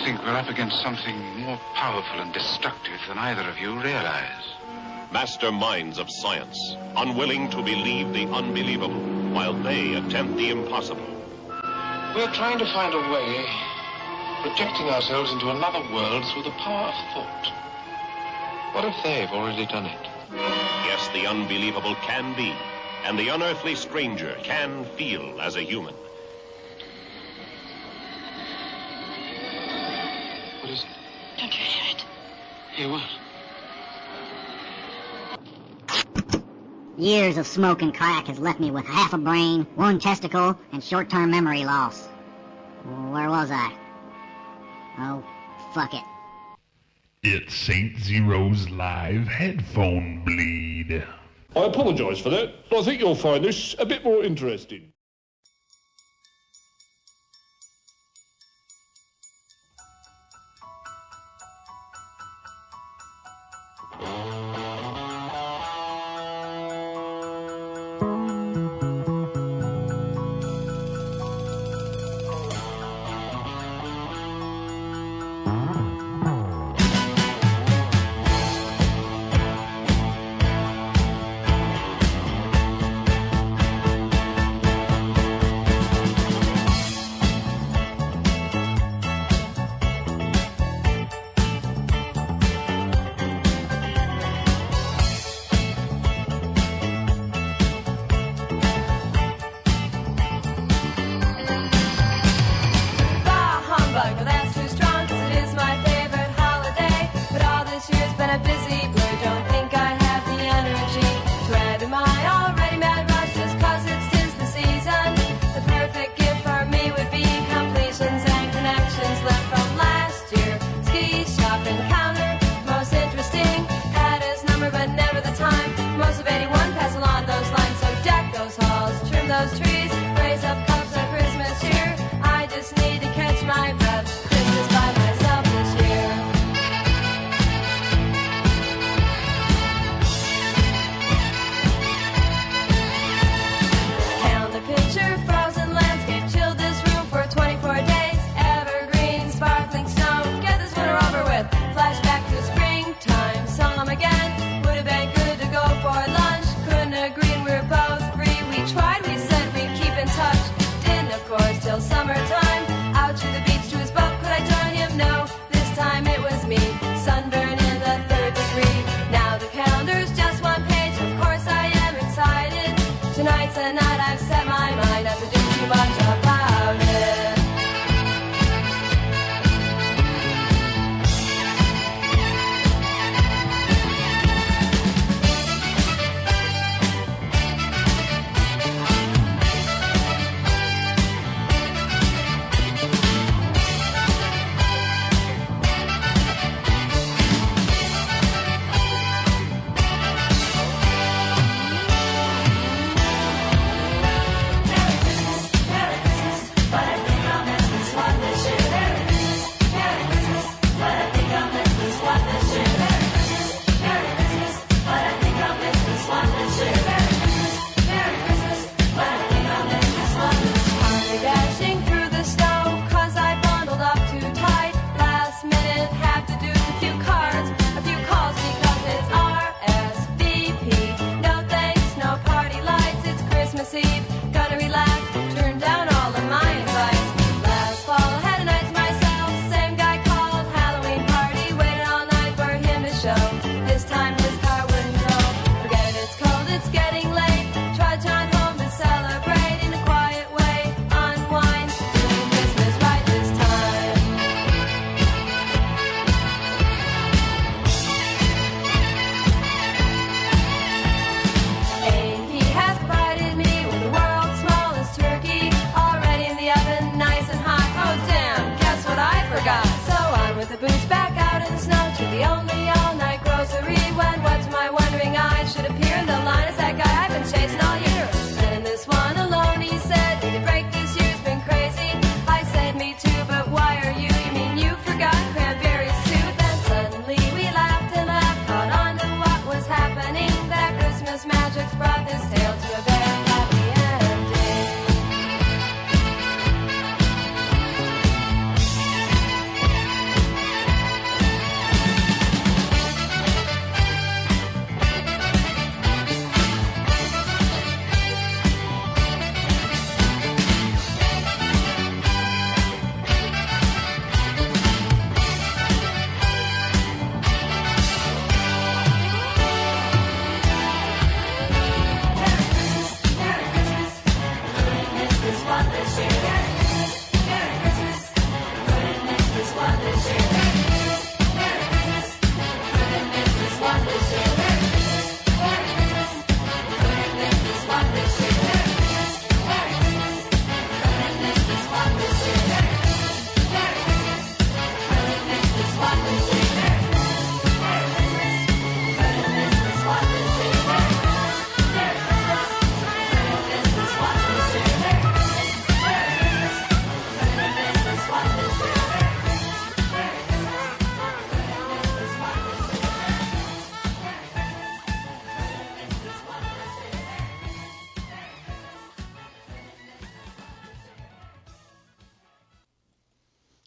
think we're up against something more powerful and destructive than either of you realize. Masterminds of science, unwilling to believe the unbelievable, while they attempt the impossible. We're trying to find a way, projecting ourselves into another world through the power of thought. What if they've already done it? Yes, the unbelievable can be, and the unearthly stranger can feel as a human. What is it? Don't you hear it? Hear what? Years of smoking crack has left me with half a brain, one testicle, and short-term memory loss. Where was I? Oh, fuck it. It's St. Zero's live headphone bleed. I apologise for that. I think you'll find this a bit more interesting.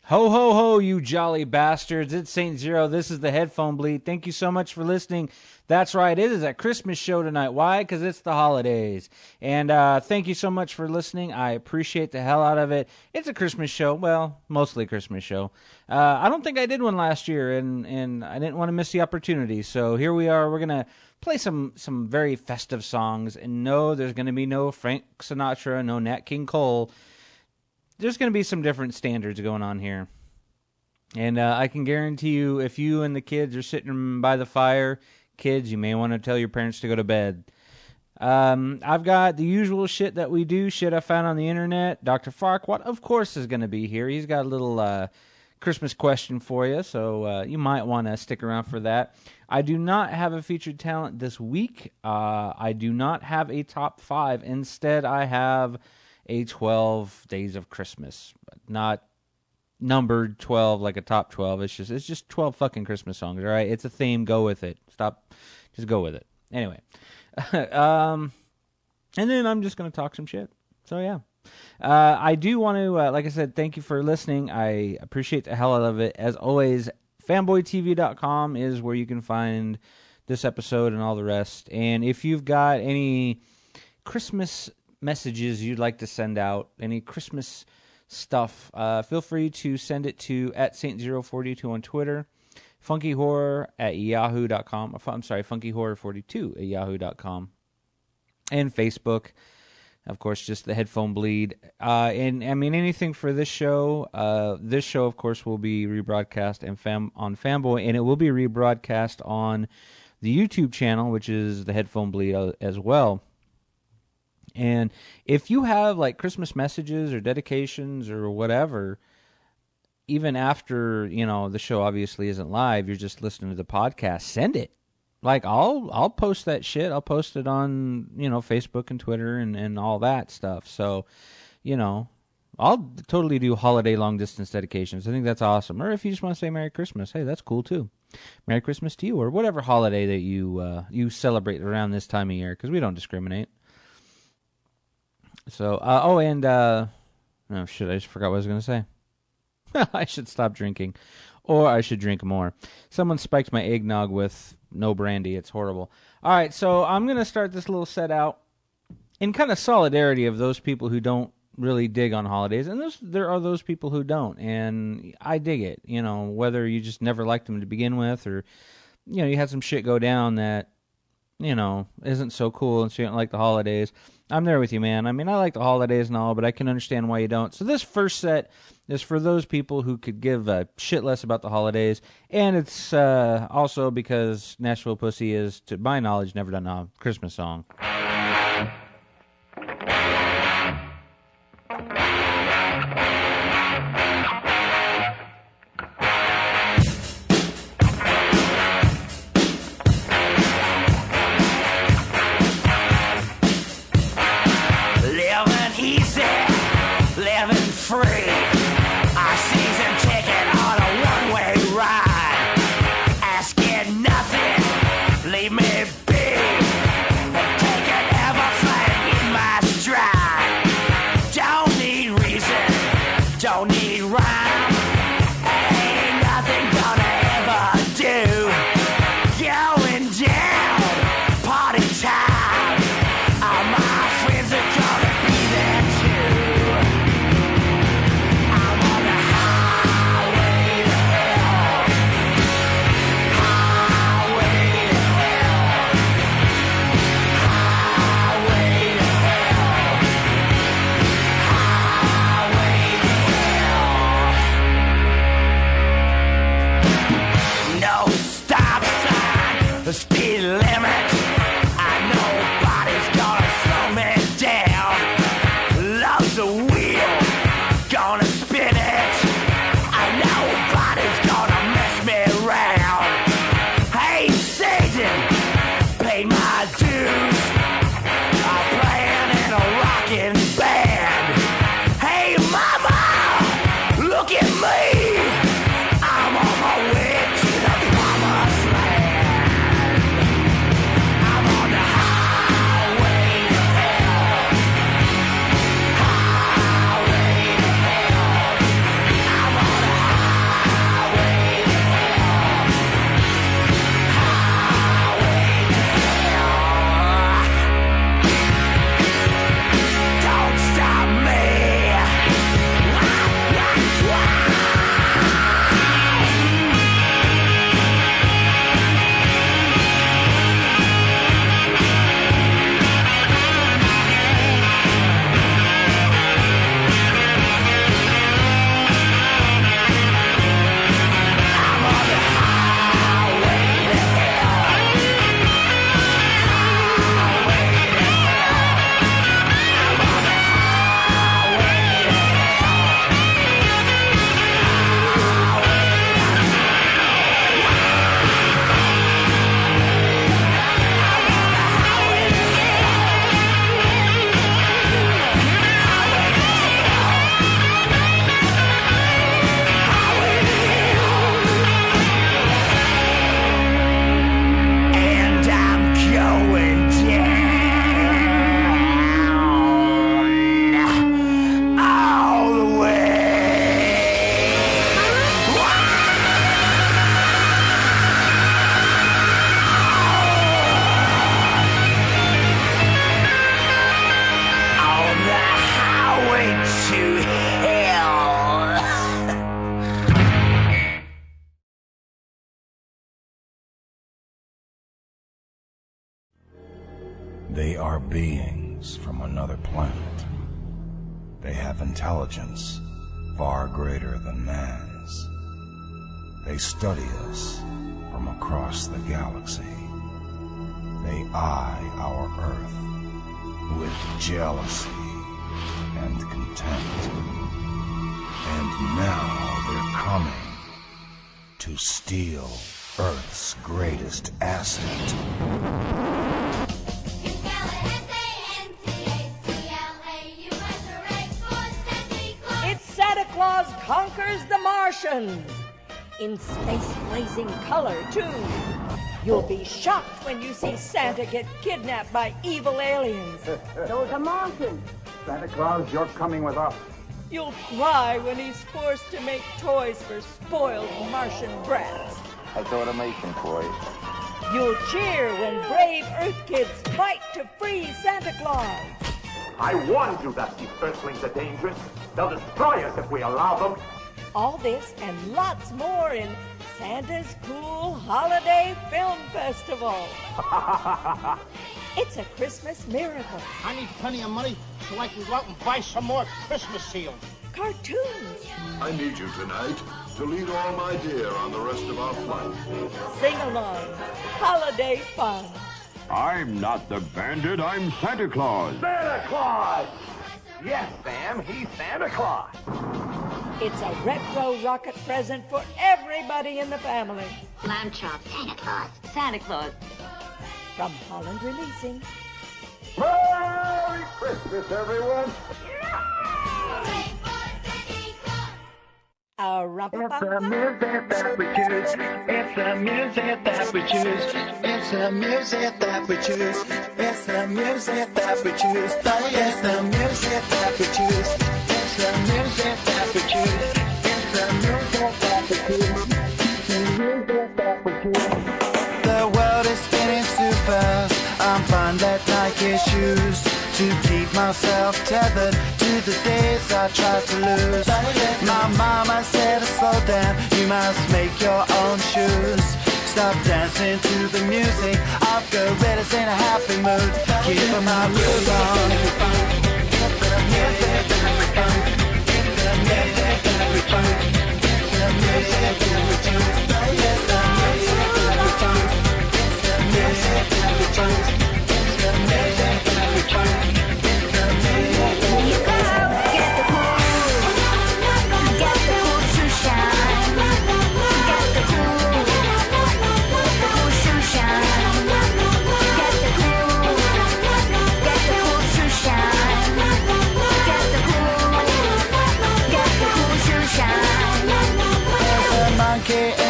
Ho, ho, ho, you jolly bastards. It's St. Zero. This is the Headphone Bleed. Thank you so much for listening. That's right. It is a Christmas show tonight. Why? Because it's the holidays. And thank you so much for listening. I appreciate the hell out of it. It's a Christmas show. Well, mostly a Christmas show. I don't think I did one last year, and I didn't want to miss the opportunity. So here we are. We're going to play some very festive songs. And no, there's going to be no Frank Sinatra, no Nat King Cole. There's going to be some different standards going on here. And I can guarantee you, if you and the kids are sitting by the fire, kids, you may want to tell your parents to go to bed. I've got the usual shit that we do, shit I found on the internet. Dr. Farquad, of course, is going to be here. He's got a little Christmas question for you, so you might want to stick around for that. I do not have a featured talent this week. I do not have a top 5. Instead, I have a 12 Days of Christmas, not numbered 12 like a top 12. It's just 12 fucking Christmas songs, all right? It's a theme. Go with it. Stop. Just go with it. Anyway. And then I'm just going to talk some shit. So, yeah. I do want to, like I said, thank you for listening. I appreciate the hell out of it. As always, fanboytv.com is where you can find this episode and all the rest. And if you've got any Christmas messages you'd like to send out, any Christmas stuff, feel free to send it to @Saint042 on Twitter, funkyhorror@yahoo.com. I'm sorry, funkyhorror42@yahoo.com, and Facebook, of course, just the Headphone Bleed. And I mean, anything for this show. This show, of course, will be rebroadcast on Fanboy, and it will be rebroadcast on the YouTube channel, which is the Headphone Bleed as well. And if you have like Christmas messages or dedications or whatever, even after, the show obviously isn't live, you're just listening to the podcast, send it. Like I'll post that shit. I'll post it on, Facebook and Twitter and all that stuff. So, I'll totally do holiday long distance dedications. I think that's awesome. Or if you just want to say Merry Christmas, hey, that's cool too. Merry Christmas to you, or whatever holiday that you celebrate around this time of year, because we don't discriminate. So, oh, shit, I just forgot what I was going to say. I should stop drinking, or I should drink more. Someone spiked my eggnog with no brandy. It's horrible. All right, so I'm going to start this little set out in kind of solidarity of those people who don't really dig on holidays, and there are those people who don't, and I dig it, whether you just never liked them to begin with, or, you had some shit go down that, isn't so cool, and so you don't like the holidays. I'm there with you, man. I mean, I like the holidays and all, but I can understand why you don't. So this first set is for those people who could give a shit less about the holidays, and it's also because Nashville Pussy is, to my knowledge, never done a Christmas song. Free, our season ticket on a one-way ride. Asking nothing, leave me be, and taking everything in my stride. Don't need reason, don't need rhyme, ain't nothing gonna ever do. Going down, party time, all my friends are gonna be there too. The speed limit, I nobody's gonna slow me down. Love's a wheel, gonna spin it. I nobody's gonna mess me around. Hey Satan, pay my dues. I'm playing in a rockin' band. Hey mama, look at me. I'm on my way to the promised land. They are beings from another planet. They have intelligence far greater than man's. They study us from across the galaxy. They eye our Earth with jealousy and contempt. And now they're coming to steal Earth's greatest asset. It's Santa Claus Conquers the Martians. In space-blazing color, too. You'll be shocked when you see Santa get kidnapped by evil aliens. Those are Martians. Santa Claus, you're coming with us. You'll cry when he's forced to make toys for spoiled Martian brats. That's automation for you. You'll cheer when brave Earth kids fight to free Santa Claus. I warned you that these Earthlings are dangerous. They'll destroy us if we allow them. All this and lots more in Santa's Cool Holiday Film Festival. It's a Christmas miracle. I need plenty of money so I can go out and buy some more Christmas seals. Cartoons. I need you tonight to lead all my deer on the rest of our flight. Sing-alongs. Holiday fun. I'm not the bandit, I'm Santa Claus. Santa Claus! Yes, Sam, he's Santa Claus. It's a retro rocket present for everybody in the family. Lamb chop, Santa Claus. Santa Claus. From Holland Releasing. Merry Christmas, everyone! It's the music that we choose. It's the music that we choose. It's the music that we choose. It's the music that we choose. It's the music that we choose. It's the music that we choose. It's the music that we choose. The music that we choose. The world is spinning too fast. I'm fine that Nike shoes to keep myself tethered to the days I tried to lose. My mama said to slow down, you must make your own shoes. Stop dancing to the music of gorillas in a happy mood. Keep my groove on. It's the music that we choose. It's the music that we choose. It's the music that we choose. It's the music that we choose. It's the music that we choose. It's the music that we choose.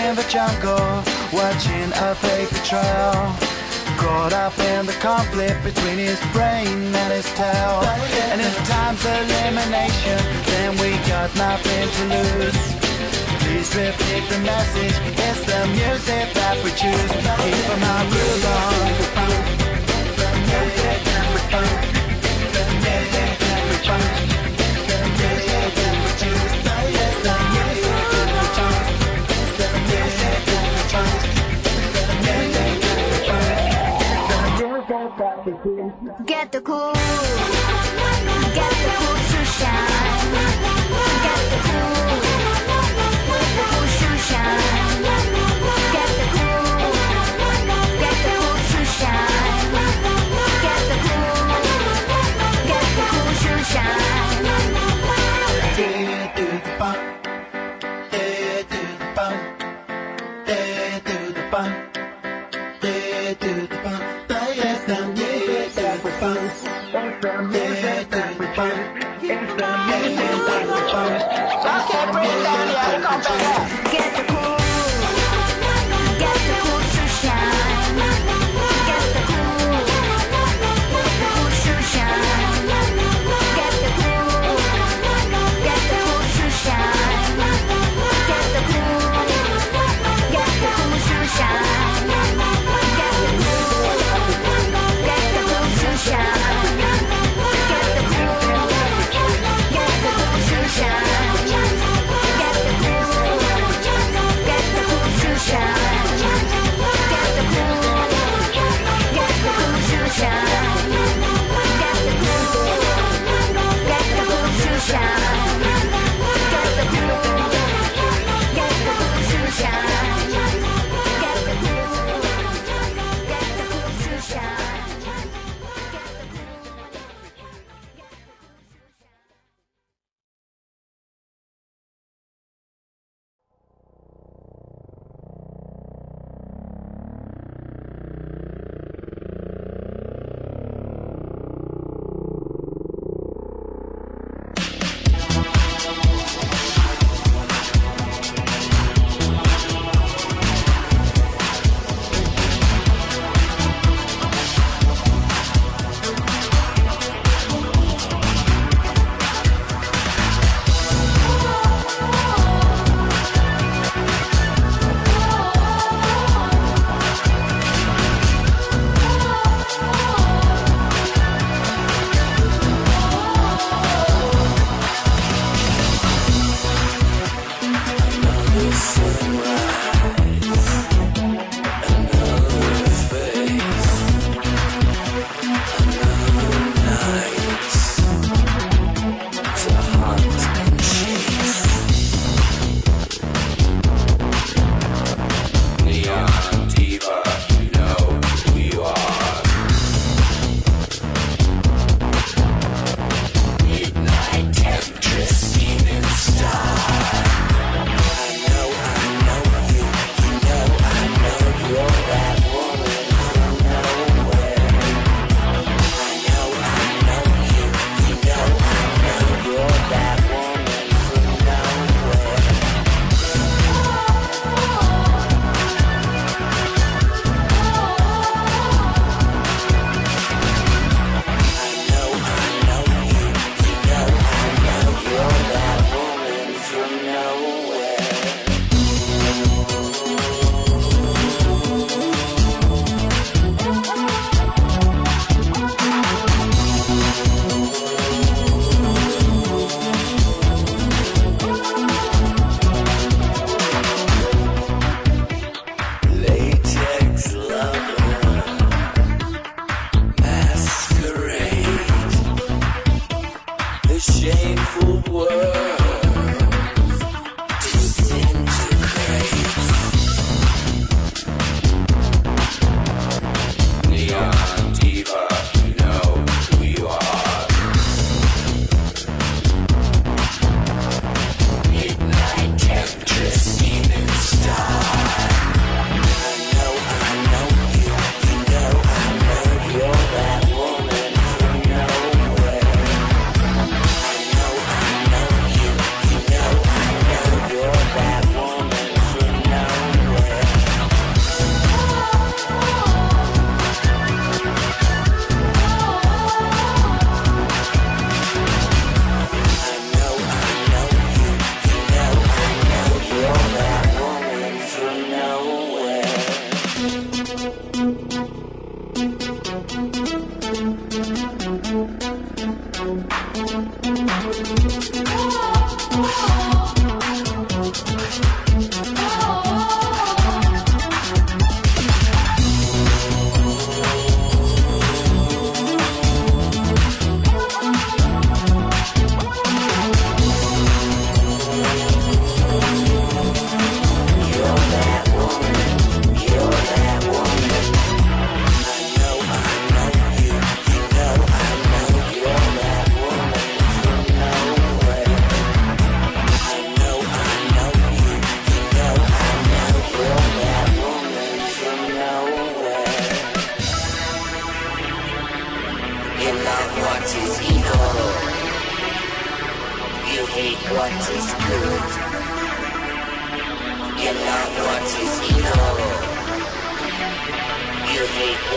In the jungle, watching a paper trail, caught up in the conflict between his brain and his tail. And if time's elimination, then we got nothing to lose. Please repeat the message, it's the music that we choose. Keep my groove on. The music that we choose. The music that we choose. The music that we choose. It's the music that we choose. Get the cool, get the cool to shine. Get the cool to shine. Get the cool to shine. Get the cool to shine. Do the bump, do the bump, do the bump, do the bump. It's the music that we choose. It's the music that we choose. It's the music that we choose. Okay, bring it down, yeah, come back. Get the cool, get the cool to shine. Get the cool to shine. Get the cool to shine. Get the cool to shine. Get the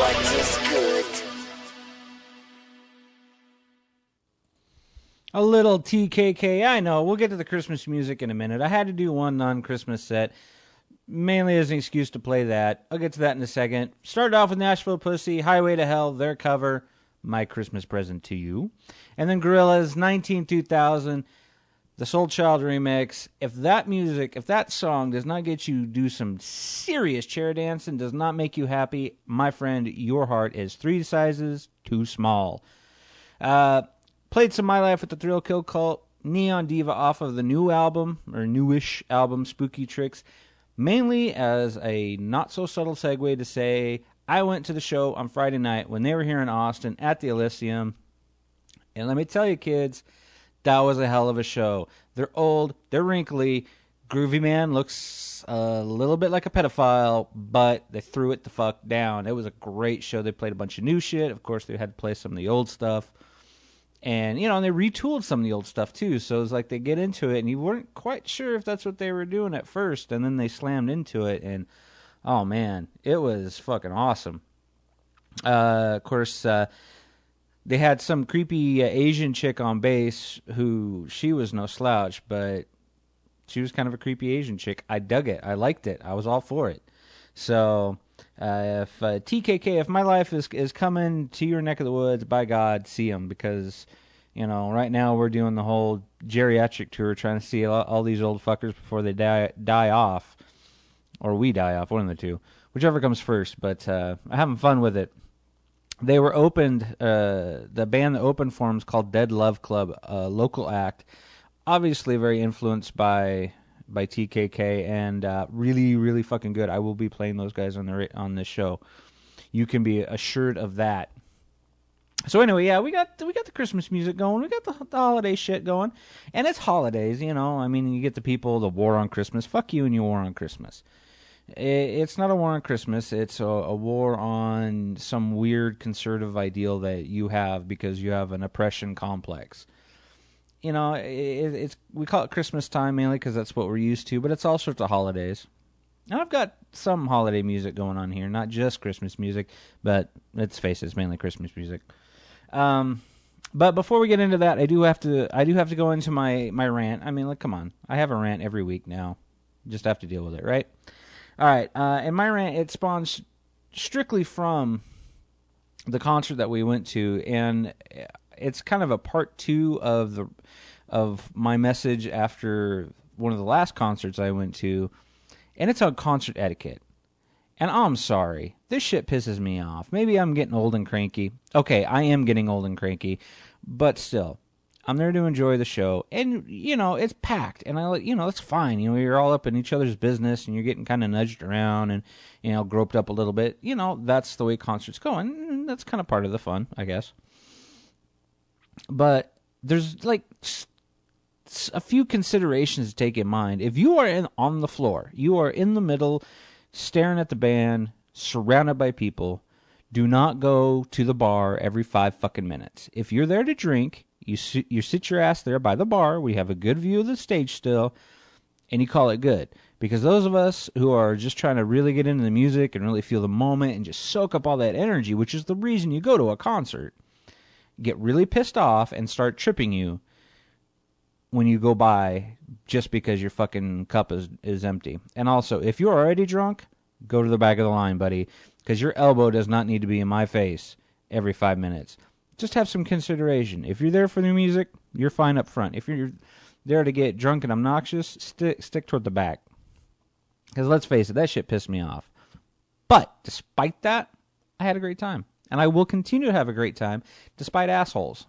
what is good. A little TKK. I know. We'll get to the Christmas music in a minute. I had to do one non-Christmas set, mainly as an excuse to play that. I'll get to that in a second. Started off with Nashville Pussy, Highway to Hell, their cover, My Christmas Present to You. And then Gorillaz, 19-2000, the Soul Child remix. If that song does not get you do some serious chair dancing, does not make you happy, my friend, your heart is 3 sizes too small. Played some My Life with the Thrill Kill Cult, Neon Diva off of the new album, or newish album, Spooky Tricks, mainly as a not-so-subtle segue to say, I went to the show on Friday night when they were here in Austin at the Elysium, and let me tell you, kids, that was a hell of a show. They're old, they're wrinkly, Groovy Man looks a little bit like a pedophile, but they threw it the fuck down. It was a great show. They played a bunch of new shit. Of course, they had to play some of the old stuff. And, you know, and they retooled some of the old stuff, too. So it was like they get into it, and you weren't quite sure if that's what they were doing at first. And then they slammed into it, and, oh, man, it was fucking awesome. Of course, they had some creepy Asian chick on bass who, she was no slouch, but she was kind of a creepy Asian chick. I dug it. I liked it. I was all for it. So... if TKK, if My Life is coming to your neck of the woods, by God, see them, because, you know, right now we're doing the whole geriatric tour, trying to see all these old fuckers before they die off, or we die off, one of the two, whichever comes first. But I'm having fun with it. They were opened, the band that opened for them is called Dead Love Club, a local act, obviously very influenced by TKK, and really, really fucking good. I will be playing those guys on this show. You can be assured of that. So anyway, yeah, we got the Christmas music going. We got the holiday shit going, and it's holidays, you know. I mean, you get the people, the war on Christmas. Fuck you and your war on Christmas. It's not a war on Christmas. It's a war on some weird conservative ideal that you have because you have an oppression complex. You know, we call it Christmas time mainly because that's what we're used to, but it's all sorts of holidays. And I've got some holiday music going on here, not just Christmas music, but let's face it, it's mainly Christmas music. But before we get into that, I do have to go into my rant. I mean, like, come on, I have a rant every week now. Just have to deal with it, right? All right, and my rant, it spawns strictly from the concert that we went to, and it's kind of a part 2 of my message after one of the last concerts I went to, and it's on concert etiquette. And I'm sorry, this shit pisses me off. Maybe I'm getting old and cranky. Okay, I am getting old and cranky, but still, I'm there to enjoy the show, and you know it's packed, and it's fine. You know, you're all up in each other's business, and you're getting kind of nudged around, and groped up a little bit. You know, that's the way concerts go, and that's kind of part of the fun, I guess. But there's like a few considerations to take in mind. If you are on the floor, you are in the middle, staring at the band, surrounded by people, do not go to the bar every 5 fucking minutes. If you're there to drink, you sit your ass there by the bar. We have a good view of the stage still, and you call it good. Because those of us who are just trying to really get into the music and really feel the moment and just soak up all that energy, which is the reason you go to a concert, get really pissed off and start tripping you when you go by just because your fucking cup is empty. And also, if you're already drunk, go to the back of the line, buddy, because your elbow does not need to be in my face every 5 minutes. Just have some consideration. If you're there for the music, you're fine up front. If you're there to get drunk and obnoxious, stick toward the back. Because let's face it, that shit pissed me off. But despite that, I had a great time. And I will continue to have a great time, despite assholes.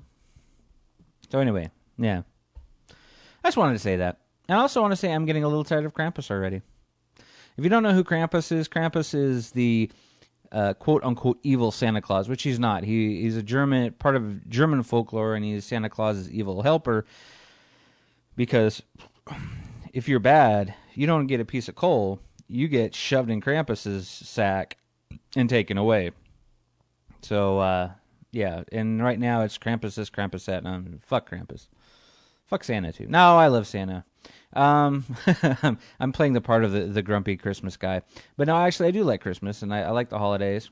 So anyway, yeah. I just wanted to say that. And I also want to say I'm getting a little tired of Krampus already. If you don't know who Krampus is the quote-unquote evil Santa Claus, which he's not. He's a part of German folklore, and he's Santa Claus's evil helper. Because if you're bad, you don't get a piece of coal. You get shoved in Krampus's sack and taken away. So, yeah, and right now it's Krampus this, Krampus that, and fuck Krampus. Fuck Santa, too. No, I love Santa. I'm playing the part of the grumpy Christmas guy. But no, actually, I do like Christmas, and I like the holidays.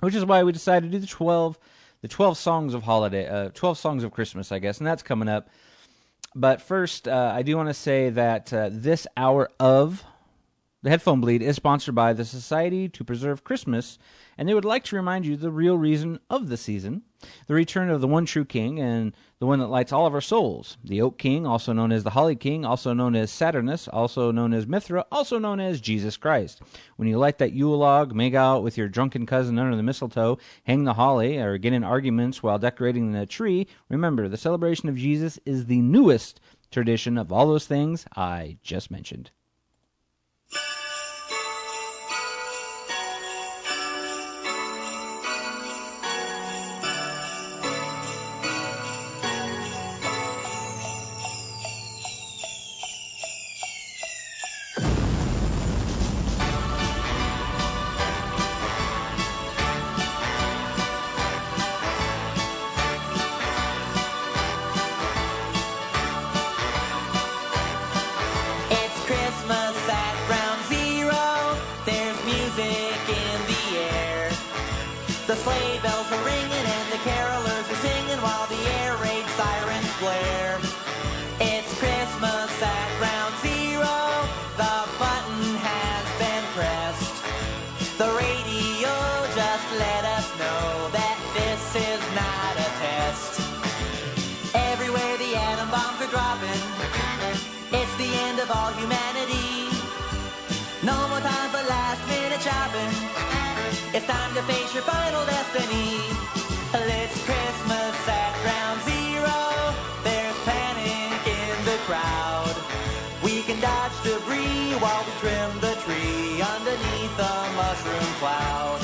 which is why we decided to do the 12 songs of holiday, 12 songs of Christmas, I guess, and that's coming up. But first, I do want to say that this hour of the Headphone Bleed is sponsored by the Society to Preserve Christmas, and they would like to remind you the real reason of the season, the return of the one true king and the one that lights all of our souls, the Oak King, also known as the Holly King, also known as Saturnus, also known as Mithra, also known as Jesus Christ. When you light that Yule log, make out with your drunken cousin under the mistletoe, hang the holly, or get in arguments while decorating the tree, remember, the celebration of Jesus is the newest tradition of all those things I just mentioned. The sleigh bells are ringing and the carolers are singing while the air raid sirens blare. It's Christmas at ground zero, the button has been pressed. The radio just let us know that this is not a test. Everywhere the atom bombs are dropping, it's the end of all humanity. No more time for last minute shopping. It's time to face your final destiny. It's Christmas at ground zero. There's panic in the crowd. We can dodge debris while we trim the tree underneath a mushroom cloud.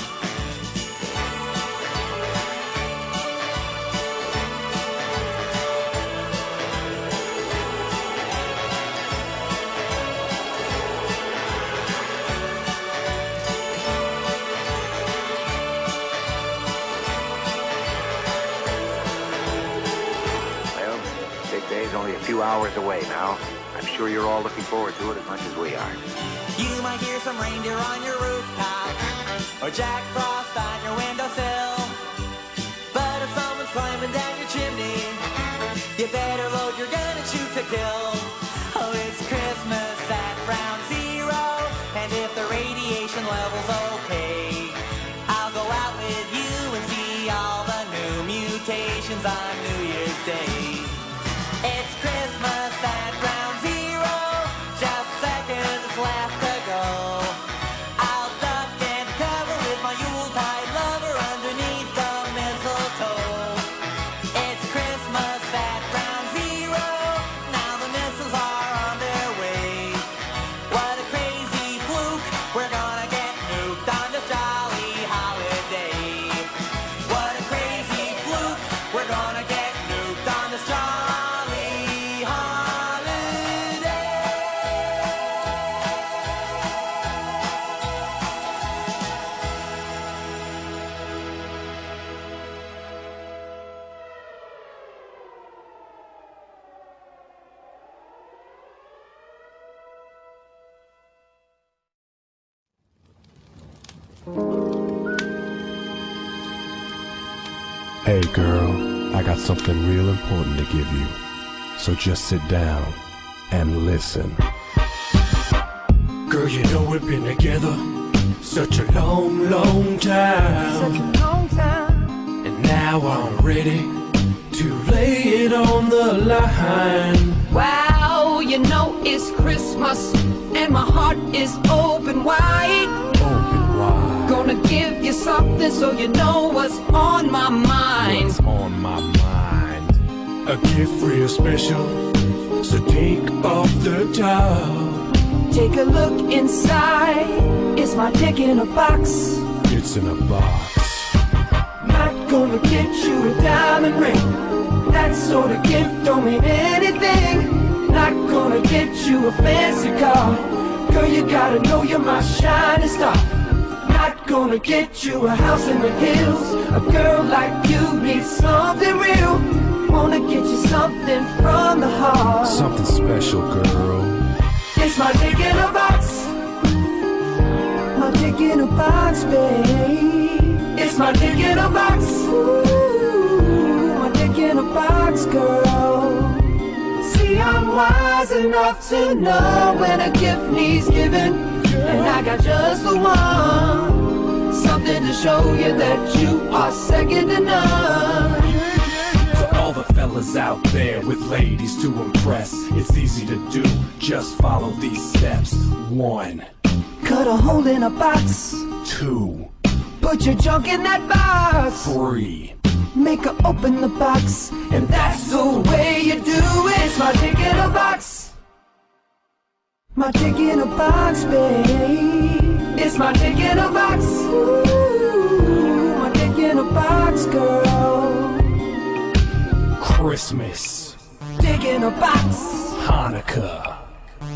Day's only a few hours away now. I'm sure you're all looking forward to it as much as we are. You might hear some reindeer on your rooftop, or Jack Frost on your windowsill. But if someone's climbing down your chimney, you better load your gun and shoot to kill. Oh, it's Christmas at ground zero, and if the radiation level's okay, I'll go out with you and see all the new mutations on New Year's Day. It's Christmas at ground zero, just seconds left to go. I'll duck and cover with my Yuletide lover underneath the mistletoe. It's Christmas at ground zero, now the missiles are on their way. What a crazy fluke, we're gonna get nuked on this jolly holiday. What a crazy fluke, we're gonna get nuked on this jolly holiday. Hey girl, I got something real important to give you. So just sit down and listen. Girl, you know we've been together such a long, long time. Such a long time. And now I'm ready to lay it on the line. Wow, you know it's Christmas and my heart is open wide. Open wide. Gonna give you something so you know what's on my mind. What's on my mind? A gift real special, so take off the top. Take a look inside. Is my dick in a box? It's in a box. Not gonna get you a diamond ring. That sort of gift don't mean anything. Not gonna get you a fancy car. Girl, you gotta know you're my shining star. Not gonna get you a house in the hills. A girl like you needs something real. Wanna get you something from the heart. Something special, girl. It's my dick in a box. My dick dick in a box, babe. It's my dick in a box. Ooh, my dick in a box, girl. See, I'm wise enough to know when a gift needs giving, and I got just the one. Something to show you that you are second to none. For all the fellas out there with ladies to impress, it's easy to do, just follow these steps. 1. Cut a hole in a box. 2. Put your junk in that box. 3. Make her open the box, and that's the way you do it. It's my dick in a box. My dick in a box, babe. It's my dick in a box. Ooh, my dick in a box, girl. Christmas. Dick in a box. Hanukkah.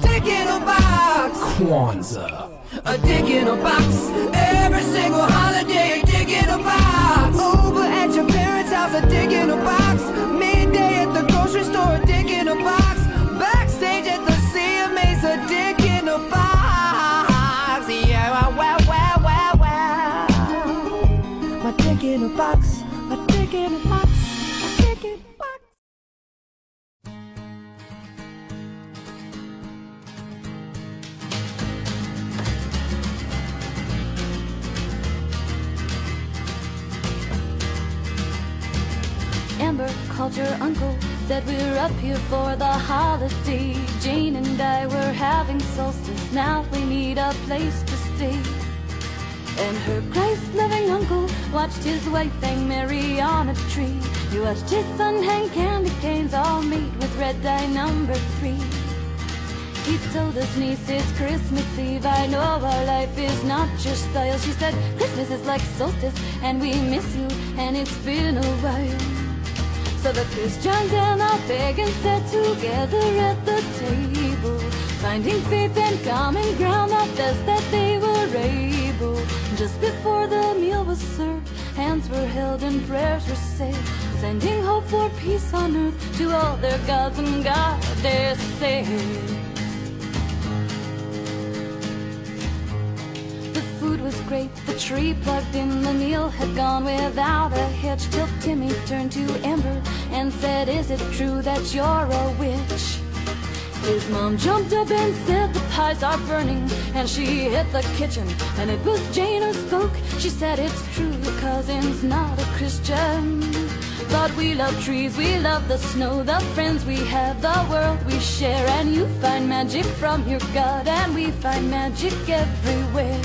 Dick in a box. Kwanzaa. A dick in a box. Every single holiday, a dick in a box. Over at your parents' house, a dick in a box. Midday at the grocery store, a dick in a box. Backstage at the CMA's, a dick in a box. Yeah, wow, wow, wow, wow. My dick in a box. My dick in a box. My dick in a box. Amber called your uncle, said we're up here for the holiday. Jane and I were having solstice, now we need a place to stay. And her Christ-loving uncle watched his wife hang Mary on a tree. He watched his son hang candy canes, all made with red dye number 3. He told his niece it's Christmas Eve, I know our life is not your style. She said Christmas is like solstice, and we miss you, and it's been a while. So the Christians and the pagans sat together at the table, finding faith and common ground, the best that they were able. Just before the meal was served, hands were held and prayers were said, sending hope for peace on earth to all their gods and goddesses. The food was great, the tree plugged in, the meal had gone without a hitch, till Timmy turned to Amber and said, is it true that you're a witch? His mom jumped up and said, the pies are burning, and she hit the kitchen, and it was Jane who spoke. She said, it's true, your cousin's not a Christian, but we love trees, we love the snow, the friends we have, the world we share, and you find magic from your God, and we find magic everywhere.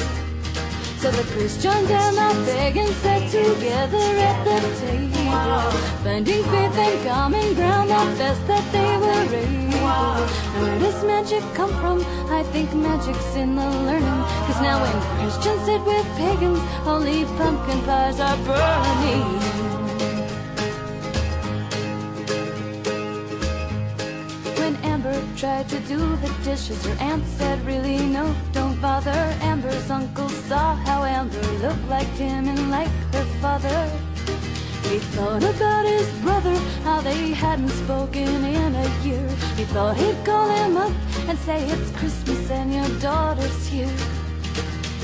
So the Christians and the pagans sat together at the table, finding faith and common ground, the best that they were able. And where does magic come from? I think magic's in the learning, 'cause now when Christians sit with pagans, only pumpkin pies are burning. Tried to do the dishes, her aunt said, really no, don't bother. Amber's uncle saw how Amber looked like him and like her father. He thought about his brother, how they hadn't spoken in a year. He thought he'd call him up and say it's Christmas and your daughter's here.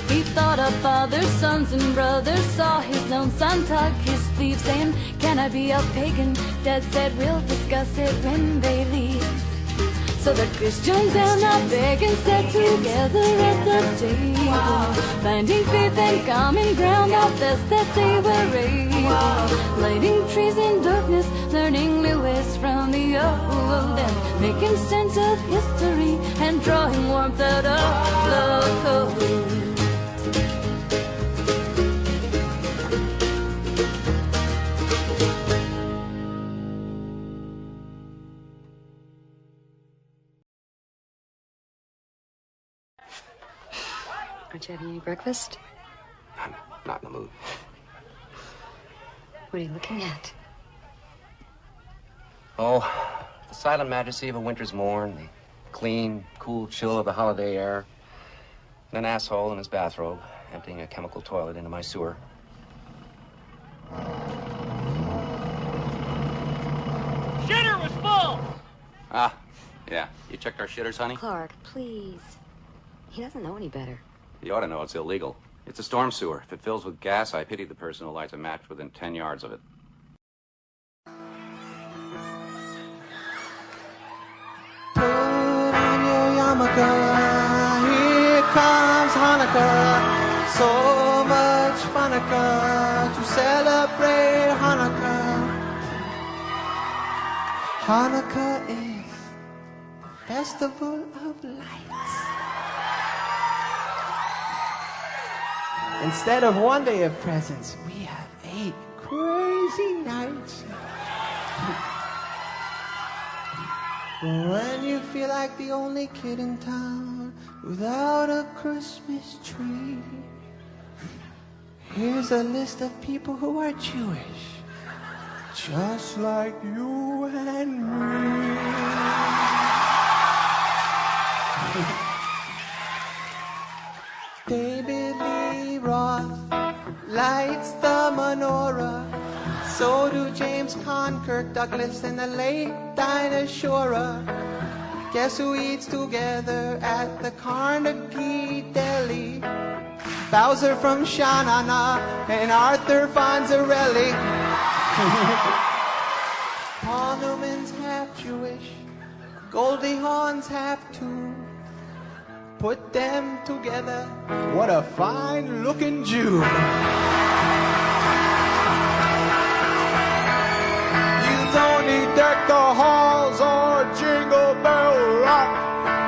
He thought of fathers, sons, and brothers, saw his own son tug his sleeve, saying, can I be a pagan? Dad said, we'll discuss it when they leave. So the Christians and the pagans sat together at the table, finding faith and common ground, the best that they were able. Lighting trees in darkness, learning new ways from the old, and making sense of history and drawing warmth out of the cold. Aren't you having any breakfast? I'm not in the mood. What are you looking at? Oh, the silent majesty of a winter's morn, the clean, cool chill of the holiday air, and an asshole in his bathrobe emptying a chemical toilet into my sewer. Shitter was full! Ah, yeah. You checked our shitters, honey? Clark, please. He doesn't know any better. You ought to know it's illegal. It's a storm sewer. If it fills with gas, I pity the person who lights a match within 10 yards of it. Put on your yarmulke, here comes Hanukkah. So much Hanukkah to celebrate Hanukkah. Hanukkah is the festival of lights. Instead of one day of presents, we have 8 crazy nights. When you feel like the only kid in town without a Christmas tree, here's a list of people who are Jewish, just like you and me. David Lee Roth lights the menorah. So do James Conn, Kirk Douglas, and the late Dinah Shore. Guess who eats together at the Carnegie Deli? Bowser from Sha-Na-Na and Arthur Fonzarelli. Paul Newman's half Jewish, Goldie Hawn's half too. Put them together, what a fine-looking Jew. You don't need deck the halls or Jingle Bell Rock,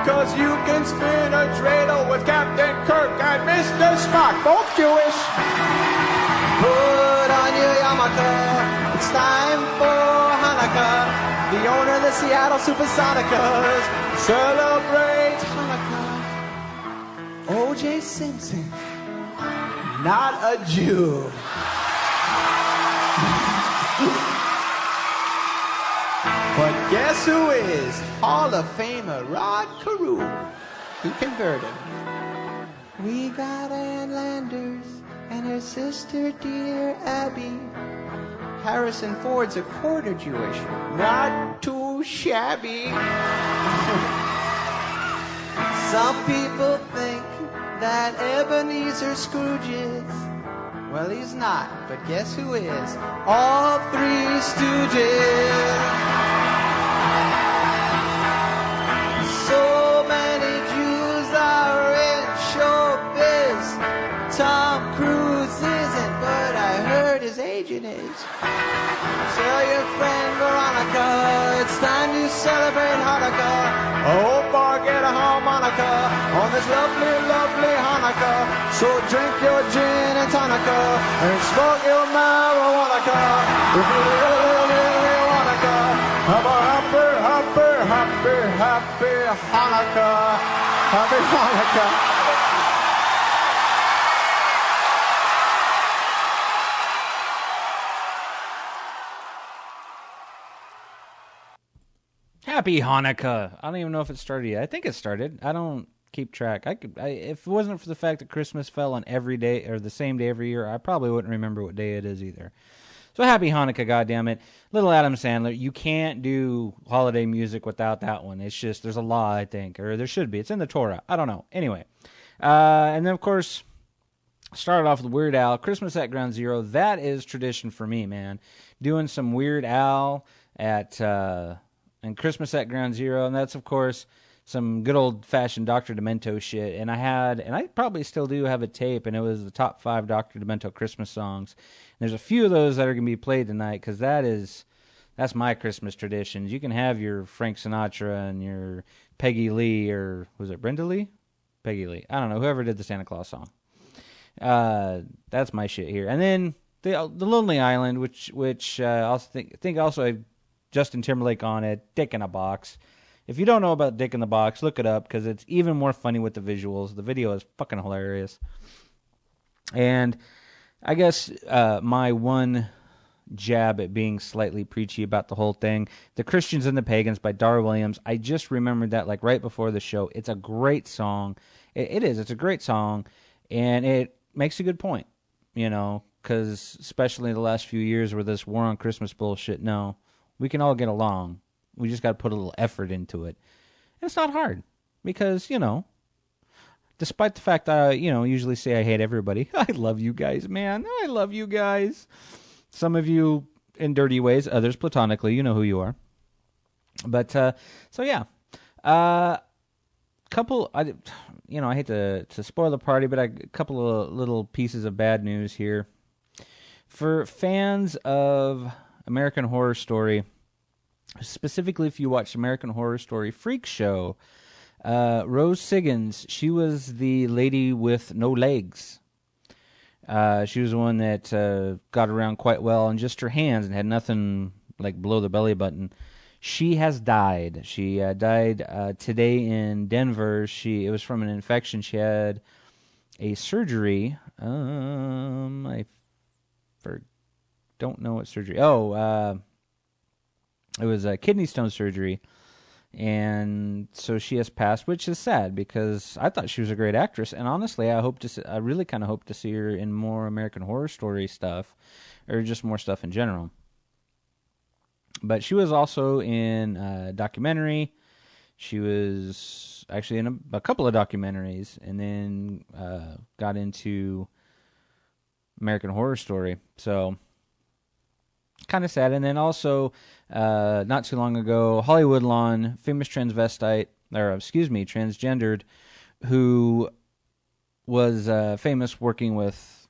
'cause you can spin a dreidel with Captain Kirk and Mr. Spock, both Jewish. Put on your yarmulke, it's time for Hanukkah. The owner of the Seattle Supersonicas celebrates Hanukkah. O.J. Simpson, not a Jew. But guess who is? Hall of Famer Rod Carew. He converted. We got Ann Landers and her sister dear Abby. Harrison Ford's a quarter Jewish, not too shabby. Some people think that Ebenezer Scrooge is. Well, he's not, but guess who is? All 3 Stooges. So many Jews are in showbiz. Tom Cruise isn't, but I heard his agent is. Tell your friend Veronica, it's time to celebrate Hanukkah. I hope I get a harmonica on this lovely, lovely Hanukkah. So drink your gin and tonica and smoke your marijuana. If you really Hanukkah, have a happy, happy, happy, happy Hanukkah. Happy Hanukkah. Happy Hanukkah. I don't even know if it started yet. I think it started. I don't keep track. If it wasn't for the fact that Christmas fell on every day or the same day every year, I probably wouldn't remember what day it is either. So happy Hanukkah, goddammit. Little Adam Sandler, you can't do holiday music without that one. It's just, there's a law, I think, or there should be. It's in the Torah. I don't know. Anyway. And then, of course, started off with Weird Al. Christmas at Ground Zero. That is tradition for me, man. Doing some Weird Al at... and Christmas at Ground Zero, and that's, of course, some good old-fashioned Dr. Demento shit. And I probably still do have a tape, and it was the top 5 Dr. Demento Christmas songs. And there's a few of those that are going to be played tonight, because that's my Christmas traditions. You can have your Frank Sinatra and your Peggy Lee, or was it Brenda Lee? Peggy Lee. I don't know, whoever did the Santa Claus song. That's my shit here. And then the Lonely Island, which I think also had Justin Timberlake on it, Dick in a Box. If you don't know about Dick in the Box, look it up, because it's even more funny with the visuals. The video is fucking hilarious. And I guess my one jab at being slightly preachy about the whole thing, The Christians and the Pagans by Dar Williams, I just remembered that like right before the show. It's a great song. It is. It's a great song, and it makes a good point, you know, because especially the last few years where this war on Christmas bullshit, no, we can all get along. We just got to put a little effort into it. And it's not hard because, you know, despite the fact that I, usually say I hate everybody. I love you guys, man. I love you guys. Some of you in dirty ways, others platonically. You know who you are. But, so yeah. Couple, I hate to spoil the party, but a couple of little pieces of bad news here. For fans of American Horror Story, specifically if you watch American Horror Story Freak Show, Rose Siggins, she was the lady with no legs. She was the one that got around quite well on just her hands and had nothing like below the belly button. She has died. She died today in Denver. It was from an infection. She had a surgery. I don't know what surgery. Oh, it was a kidney stone surgery. And so she has passed, which is sad because I thought she was a great actress. And honestly, I really kind of hope to see her in more American Horror Story stuff, or just more stuff in general. But she was also in a documentary. She was actually in a couple of documentaries, and then got into American Horror Story. So kind of sad. And then also, not too long ago, Hollywood Lawn, famous transgendered, who was famous working with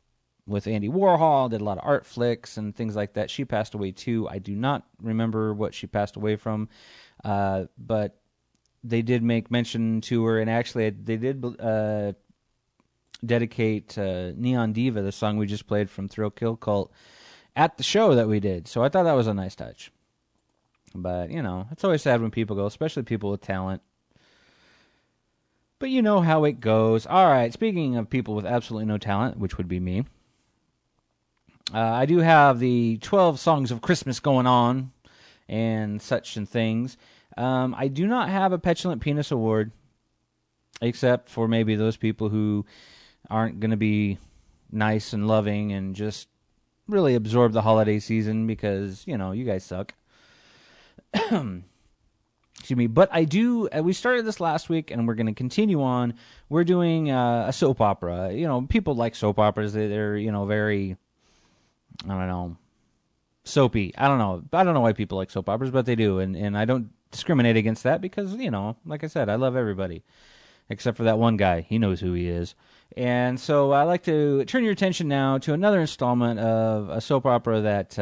Andy Warhol, did a lot of art flicks and things like that. She passed away too. I do not remember what she passed away from, but they did make mention to her, and actually they did dedicate Neon Diva, the song we just played from Thrill Kill Cult, at the show that we did. So I thought that was a nice touch. But, it's always sad when people go, especially people with talent. But you know how it goes. All right, speaking of people with absolutely no talent, which would be me, I do have the 12 songs of Christmas going on and such and things. I do not have a Petulant Penis Award, except for maybe those people who aren't going to be nice and loving and just really absorb the holiday season because, you guys suck. Excuse me. But I do, we started this last week and we're going to continue on. We're doing a soap opera. People like soap operas. They're very, I don't know, soapy. I don't know why people like soap operas, but they do. And I don't discriminate against that because, like I said, I love everybody. Except for that one guy. He knows who he is. And so I'd like to turn your attention now to another installment of a soap opera that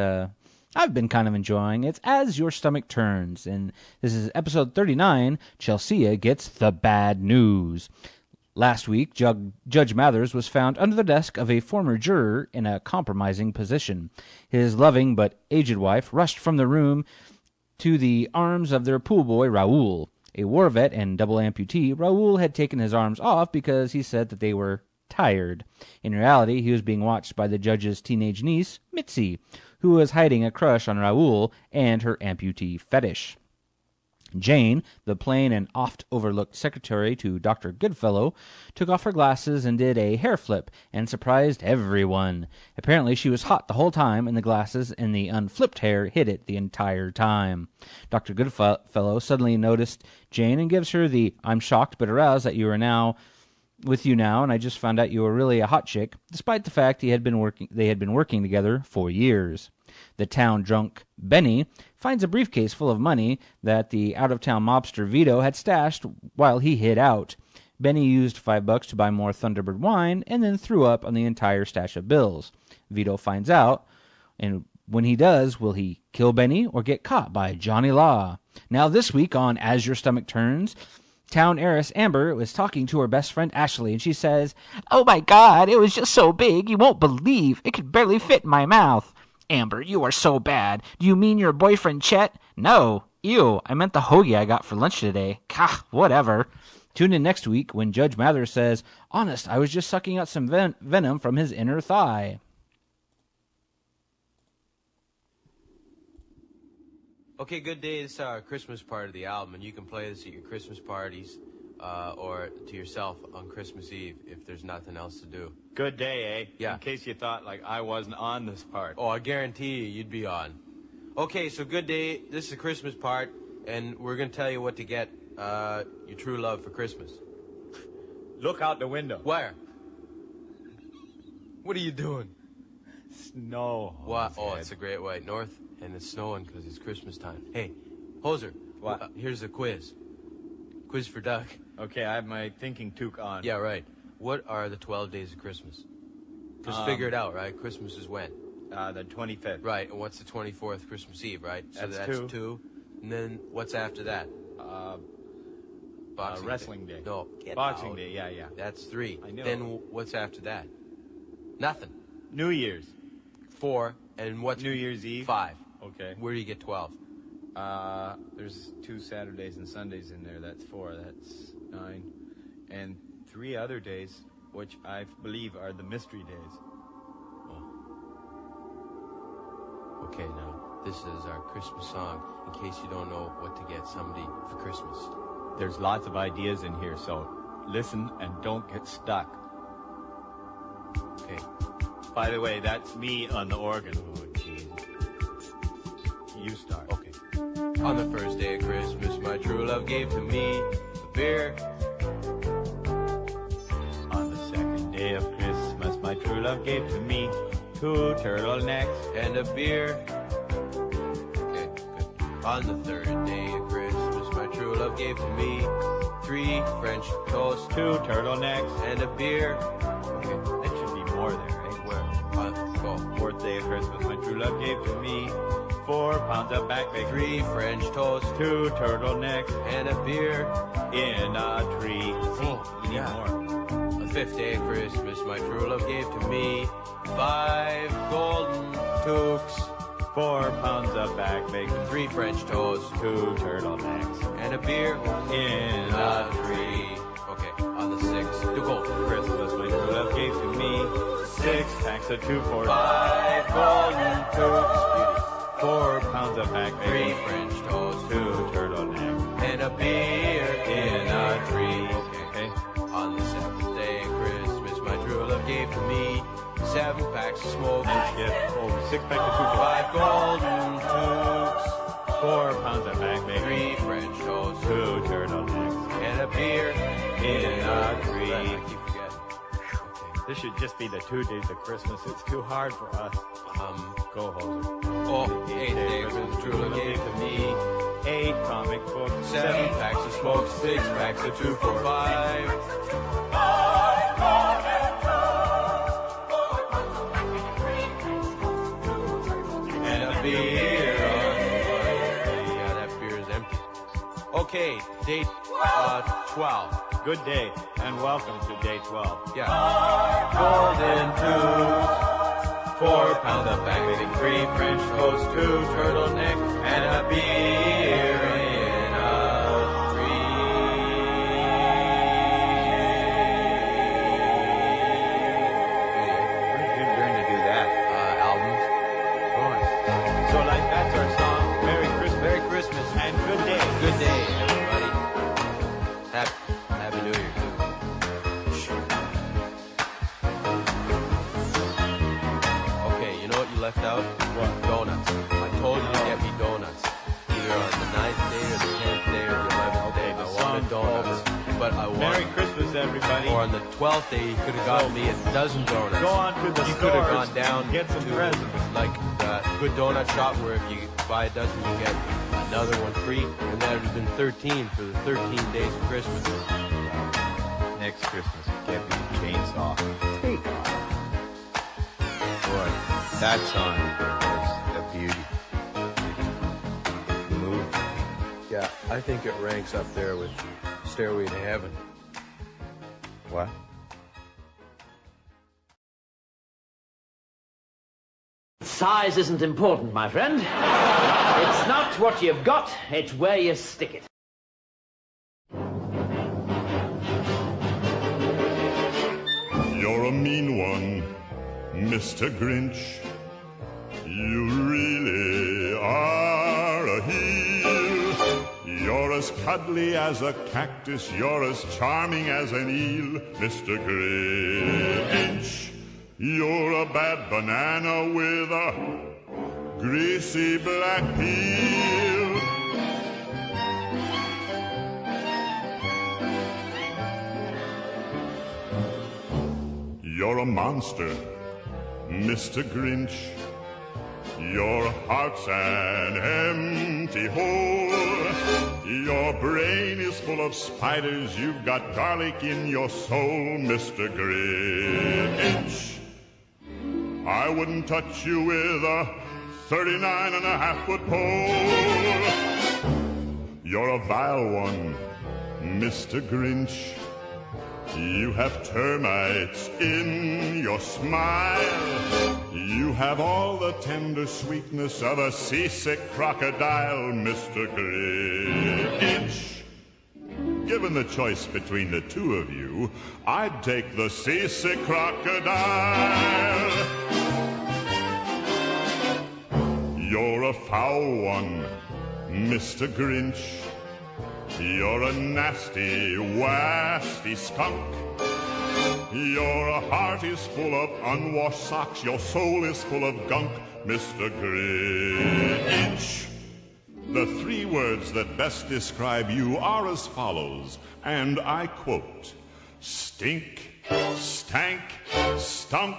I've been kind of enjoying. It's As Your Stomach Turns. And this is episode 39, Chelsea Gets the Bad News. Last week, Judge Mathers was found under the desk of a former juror in a compromising position. His loving but aged wife rushed from the room to the arms of their pool boy, Raoul. A war vet and double amputee, Raoul had taken his arms off because he said that they were tired. In reality, he was being watched by the judge's teenage niece, Mitzi, who was hiding a crush on Raoul and her amputee fetish. Jane, the plain and oft-overlooked secretary to Dr. Goodfellow, took off her glasses and did a hair flip and surprised everyone. Apparently she was hot the whole time, and the glasses and the unflipped hair hid it the entire time. Dr. Goodfellow suddenly noticed Jane and gives her the "I'm shocked but aroused that you are now with you now, and I just found out you were really a hot chick," despite the fact they had been working together for years. The town drunk Benny finds a briefcase full of money that the out-of-town mobster Vito had stashed while he hid out. Benny used $5 to buy more Thunderbird wine and then threw up on the entire stash of bills. Vito finds out, and when he does, will he kill Benny or get caught by Johnny Law? Now this week on As Your Stomach Turns, town heiress Amber was talking to her best friend Ashley, and she says, "Oh my God, it was just so big, you won't believe. It could barely fit in my mouth." "Amber, you are so bad. Do you mean your boyfriend Chet?" "No. Ew, I meant the hoagie I got for lunch today." "Kah, whatever." Tune in next week when Judge Mathers says, "Honest, I was just sucking out some venom from his inner thigh." Okay, Good Day is our Christmas part of the album, and you can play this at your Christmas parties or to yourself on Christmas Eve if there's nothing else to do. Good Day, eh? Yeah. In case you thought, I wasn't on this part. Oh, I guarantee you'd be on. Okay, so Good Day, this is the Christmas part, and we're going to tell you what to get your true love for Christmas. Look out the window. Where? What are you doing? Snow. What? Oh, it's a great white north, and it's snowing because it's Christmas time. Hey, Hoser. What? Here's a quiz. Quiz for Doug. Okay, I have my thinking toque on. Yeah, right. What are the 12 days of Christmas? Just figure it out, right? Christmas is when? The 25th. Right, and what's the 24th? Christmas Eve, right? So That's two. And then what's after that? Boxing Wrestling Day. No. Boxing Day, yeah. That's 3. I know. Then what's after that? Nothing. New Year's. 4. And what's New Year's Eve? 5. Okay. Where do you get 12? There's 2 Saturdays and Sundays in there. That's 4. That's 9. And 3 other days, which I believe are the mystery days. Okay, now, this is our Christmas song, in case you don't know what to get somebody for Christmas. There's lots of ideas in here, so listen and don't get stuck. Okay. By the way, that's me on the organ. Oh, jeez. You start. Okay. On the first day of Christmas, my true love gave to me a beer. On the second day of Christmas, my true love gave to me 2 turtlenecks and a beer. Okay, good. On the third day of Christmas, my true love gave to me 3 French toasts, 2 turtlenecks, and a beer. Okay, that should be more there, right? Where? Go. Fourth day of Christmas, my true love gave to me 4 pounds of back bacon, 3 French toasts, 2 turtlenecks, and a beer in a tree. See, you need more. On the 5th day of Christmas, my true love gave to me 5 golden toques, 4 pounds of back bacon, 3 French toasts, 2 turtlenecks, and a beer in a tree. Okay, on the 6th, to go. Christmas, my true love gave to me 6 packs of 2 for 5 golden toques, 4 pounds of back 3 bacon, French toasts, 2 turtlenecks, and a beer in a tree. Okay. On the 7th day of Christmas, my true love gave to me 7 packs of smoke, Let's get 6 packs of 2 for 5 golden toques, 4 pounds of back bacon, 3 French toasts, 2 turtlenecks, and a beer in a tree. I keep forgetting. Okay. This should just be the 2 days of Christmas. It's too hard for us. Go, Hoser. Oh, 8th day of Christmas, true love gave to me 8 comic books, 7 packs of smoke, 6 packs of 2 for 5. And a beer. Yeah, that beer is empty. Okay, date 12. Good day, and welcome to day 12. Yeah. Golden tubes, 4 pounds of back bacon, 3 French toast, 2 turtlenecks, and a beer in a Where did you learn to do that? albums. So, like, that's our song. Merry Christmas. Merry Christmas. And good day. Good day, everybody. Happy New Year, too. Okay, you know what you left out? What? Donuts. I told you to get me donuts. Either on the 9th day or the 10th day or the 11th day. I wanted donuts. But I wanted... Merry Christmas, everybody. Or on the 12th day, you could have gotten me a dozen donuts. Go on to the You could have stores gone down and get some to, presents. like, the Good Donut Shop, where if you buy a dozen, you get another one free. And that would have been 13 for the 13 days of Christmas. Next Christmas, get me a chainsaw. Take off. Boy, that song was a beauty. It moved. Yeah, I think it ranks up there with Stairway to Heaven. What? Size isn't important, my friend. It's not what you've got, it's where you stick it. You're a mean one, Mr. Grinch. You really are a heel. You're as cuddly as a cactus. You're as charming as an eel, Mr. Grinch. You're a bad banana with a greasy black peel. You're a monster, Mr. Grinch. Your heart's an empty hole. Your brain is full of spiders. You've got garlic in your soul, Mr. Grinch. I wouldn't touch you with a 39.5-foot pole. You're a vile one, Mr. Grinch. You have termites in your smile. You have all the tender sweetness of a seasick crocodile, Mr. Grinch. Given the choice between the two of you, I'd take the seasick crocodile. You're a foul one, Mr. Grinch. You're a nasty, wasty skunk. Your heart is full of unwashed socks. Your soul is full of gunk, Mr. Grinch. The three words that best describe you are as follows, and I quote: stink, stank, stunk.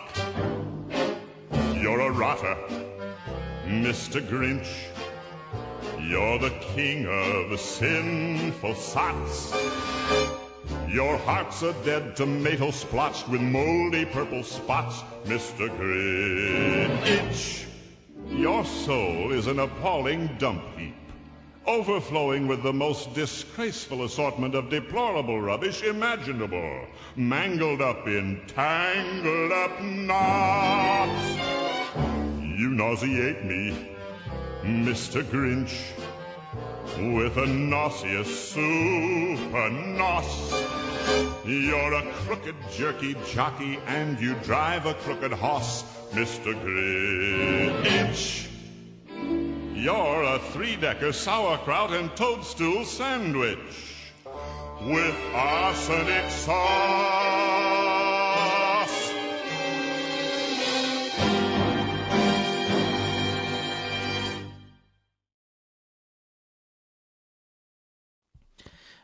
You're a rotter, Mr. Grinch. You're the king of sinful sots. Your heart's a dead tomato splotched with moldy purple spots, Mr. Grinch. Your soul is an appalling dump heap, overflowing with the most disgraceful assortment of deplorable rubbish imaginable, mangled up in tangled up knots. You nauseate me, Mr. Grinch, with a nauseous super nos. You're a crooked jerky jockey and you drive a crooked hoss, Mr. Grinch. You're a three-decker sauerkraut and toadstool sandwich with arsenic sauce.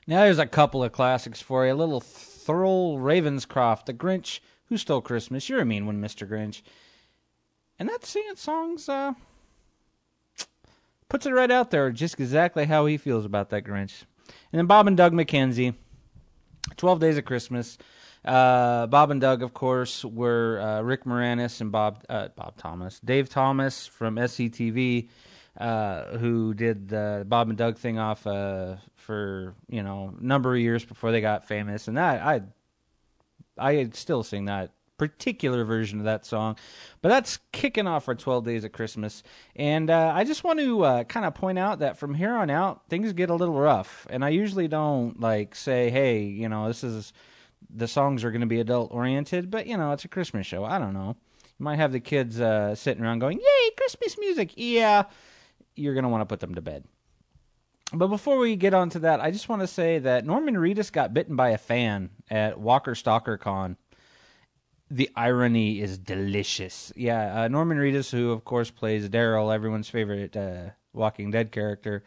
Now there's a couple of classics for you. A little Thurl Ravenscroft, The Grinch Who Stole Christmas. You're a mean one, Mr. Grinch. And that singing song's puts it right out there, just exactly how he feels about that Grinch. And then Bob and Doug McKenzie, 12 Days of Christmas. Bob and Doug, of course, were Rick Moranis and Dave Thomas from SCTV, who did the Bob and Doug thing off for a number of years before they got famous. And that I still sing that particular version of that song. But that's kicking off our 12 Days of Christmas. And I just want to kind of point out that from here on out, things get a little rough. And I usually don't say, hey, the songs are going to be adult-oriented. But, it's a Christmas show. I don't know. You might have the kids sitting around going, yay, Christmas music. Yeah, you're going to want to put them to bed. But before we get on to that, I just want to say that Norman Reedus got bitten by a fan at Walker Stalker Con. The irony is delicious. Yeah, Norman Reedus, who of course plays Daryl, everyone's favorite Walking Dead character,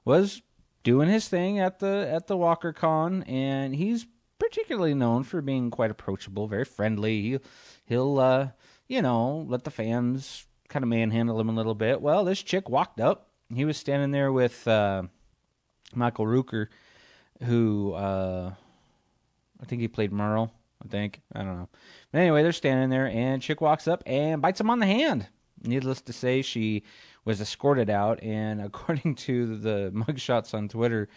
was doing his thing at the Walker Con, and he's particularly known for being quite approachable, very friendly. He'll let the fans kind of manhandle him a little bit. Well, this chick walked up. He was standing there with Michael Rooker, who I think he played Merle. I don't know. But anyway, they're standing there, and chick walks up and bites him on the hand. Needless to say, she was escorted out, and according to the mugshots on Twitter,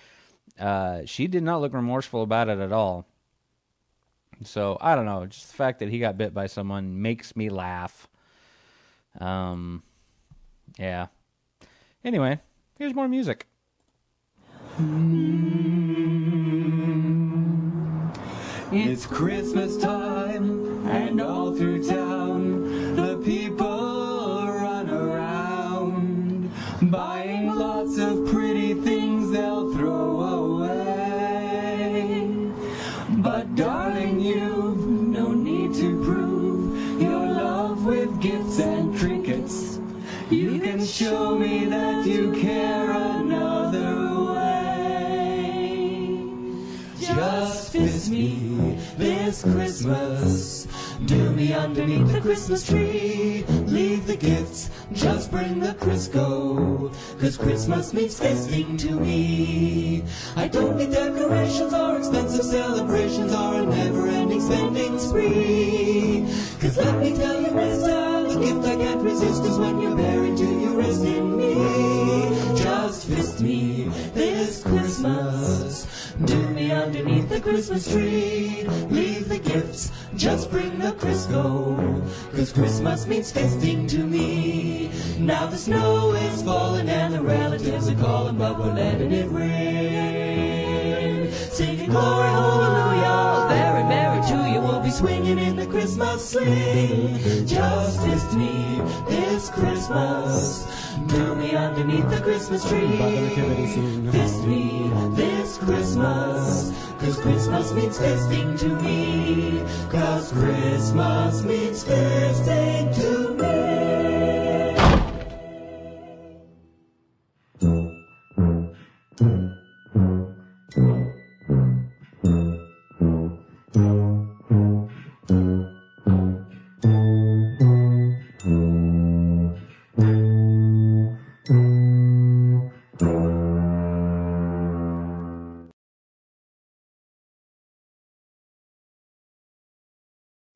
she did not look remorseful about it at all. So, I don't know. Just the fact that he got bit by someone makes me laugh. Yeah. Anyway, here's more music. It's Christmas time, and all through town, the people run around, buying lots of pretty things they'll throw away. But darling, you've no need to prove your love with gifts and trinkets. You can show me that you care another way. Just kiss me this Christmas, do me underneath the Christmas tree. Leave the gifts, just bring the Crisco, 'cause Christmas means festing to me. I don't need decorations or expensive celebrations or a never-ending spending spree. 'Cause let me tell you, mister, the gift I can't resist is when you're buried till you rest in me. Just fist me this Christmas. Do me underneath the Christmas tree. Leave the gifts, just bring the Crisco, 'cause Christmas means festing to me. Now the snow is falling and the relatives are calling, but we're letting it rain. Singing glory, hallelujah, very merry to you. We'll be swinging in the Christmas sling. Just fist me this Christmas. Do me underneath the Christmas tree. Fist me this Christmas, 'cause Christmas means festing to me. 'Cause Christmas means festing to me.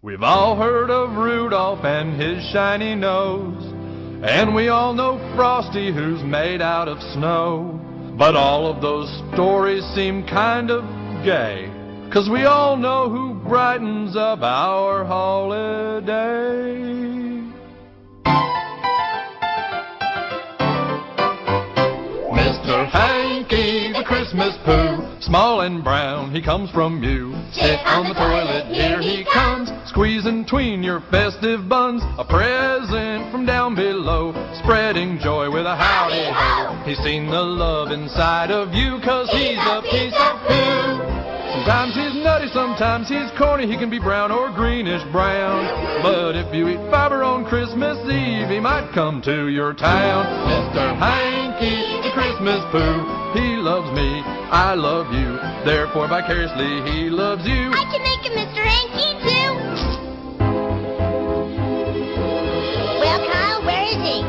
We've all heard of Rudolph and his shiny nose, and we all know Frosty who's made out of snow. But all of those stories seem kind of gay, 'cause we all know who brightens up our holiday. Mr. Hanky, the Christmas poo, small and brown, he comes from you. Sit on the toilet, here he comes, squeezing between your festive buns. A present from down below, spreading joy with a howdy ho. He's seen the love inside of you, 'cause he's a piece of poo. Sometimes he's nutty, sometimes he's corny, he can be brown or greenish brown. But if you eat fiber on Christmas Eve, he might come to your town. Mr. Hanky, the Christmas poo, he loves me, I love you, therefore vicariously he loves you. I can make a Mr. Hanky too. Well, Kyle, where is he?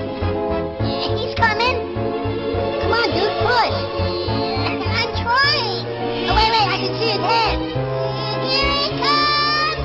He's coming. Come on, dude, push. I'm trying. Oh, wait, I can see his head. Here he comes.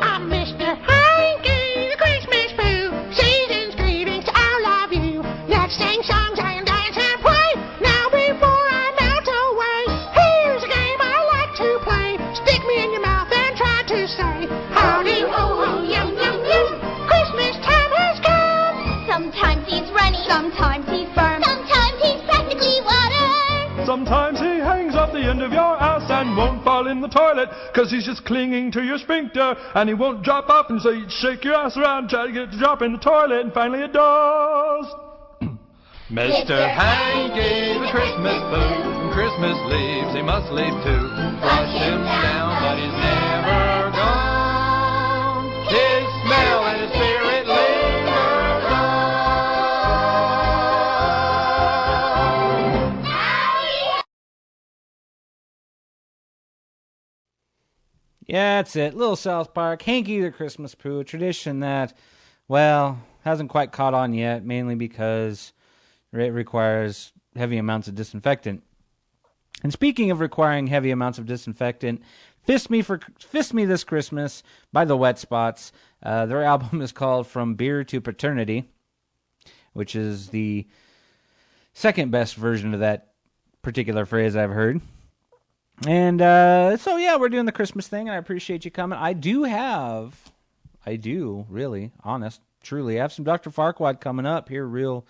I'm Mr. Hanky, the Christmas poo. Season's greetings to all of you. Let's sing songs and dance and play. Now before I melt away, here's a game I like to play. Stick me in your mouth and try to say, howdy ho ho, yum yum yum. Christmas time has come. Sometimes he's runny. Sometimes he's firm. Sometimes he's practically water. Sometimes he hangs off the end of your ass and won't fall in the toilet, 'cause he's just clinging to your sphincter, and he won't drop off, and so you shake your ass around, try to get it to drop in the toilet, and finally it does. Mr. Hanky, the Christmas poo, from Christmas leaves, he must leave too. Flush him down, but he's never gone. His smell and his spirit linger on. Yeah, that's it. Little South Park, Hanky the Christmas Poo, a tradition that, well, hasn't quite caught on yet, mainly because it requires heavy amounts of disinfectant. And speaking of requiring heavy amounts of disinfectant, Fist Me This Christmas by the Wet Spots. Their album is called From Beer to Paternity, which is the second best version of that particular phrase I've heard. And so, yeah, we're doing the Christmas thing, and I appreciate you coming. I do, really, honest, truly, I have some Dr. Farquad coming up here real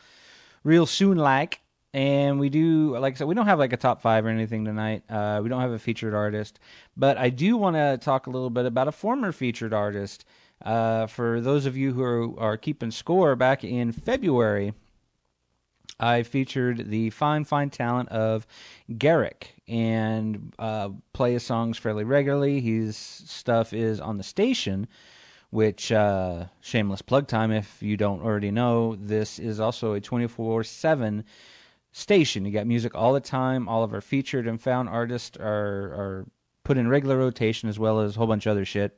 soon, like. And we do, like I said, we don't have like a top 5 or anything tonight. We don't have a featured artist. But I do want to talk a little bit about a former featured artist. For those of you who are keeping score, back in February, I featured the fine talent of Garrick and play his songs fairly regularly. His stuff is on the station, which, shameless plug time if you don't already know, this is also a 24/7 station. You got music all the time. All of our featured and found artists are put in regular rotation as well as a whole bunch of other shit.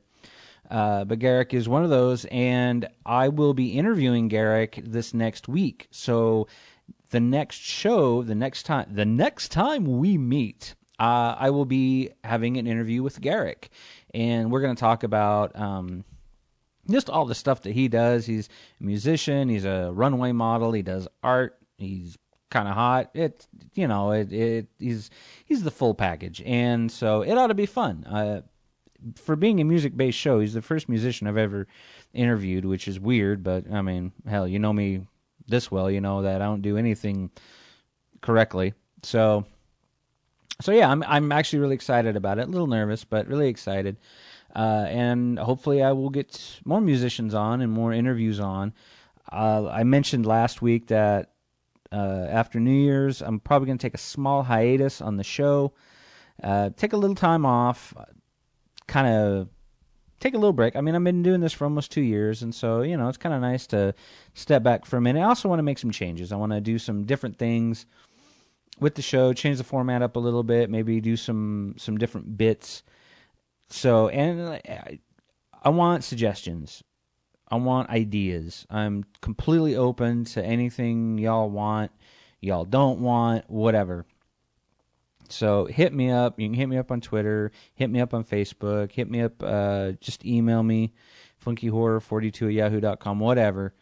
But Garrick is one of those, and I will be interviewing Garrick this next week. So the next show, the next time we meet, I will be having an interview with Garrick, and we're going to talk about just all the stuff that he does. He's a musician. He's a runway model. He does art. He's kind of hot. He's the full package, and so it ought to be fun. For being a music-based show, he's the first musician I've ever interviewed, which is weird, but, I mean, hell, you know me this well, you know that I don't do anything correctly. So yeah, I'm actually really excited about it. A little nervous, but really excited. And hopefully I will get more musicians on and more interviews on. I mentioned last week that after New Year's, I'm probably going to take a small hiatus on the show, take a little time off, kind of take a little break. I mean, I've been doing this for almost 2 years, and so, it's kind of nice to step back for a minute. I also want to make some changes. I want to do some different things with the show, change the format up a little bit, maybe do some different bits. So, and I want suggestions. I want ideas. I'm completely open to anything y'all want, y'all don't want, whatever. So hit me up. You can hit me up on Twitter, hit me up on Facebook, hit me up, just email me, funkyhorror42@yahoo.com, whatever.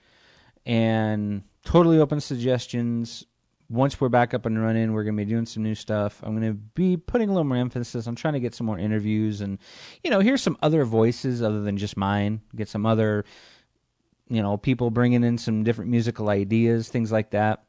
And totally open to suggestions. Once we're back up and running, we're going to be doing some new stuff. I'm going to be putting a little more emphasis on trying to get some more interviews and, hear some other voices other than just mine. Get some other, people bringing in some different musical ideas, things like that.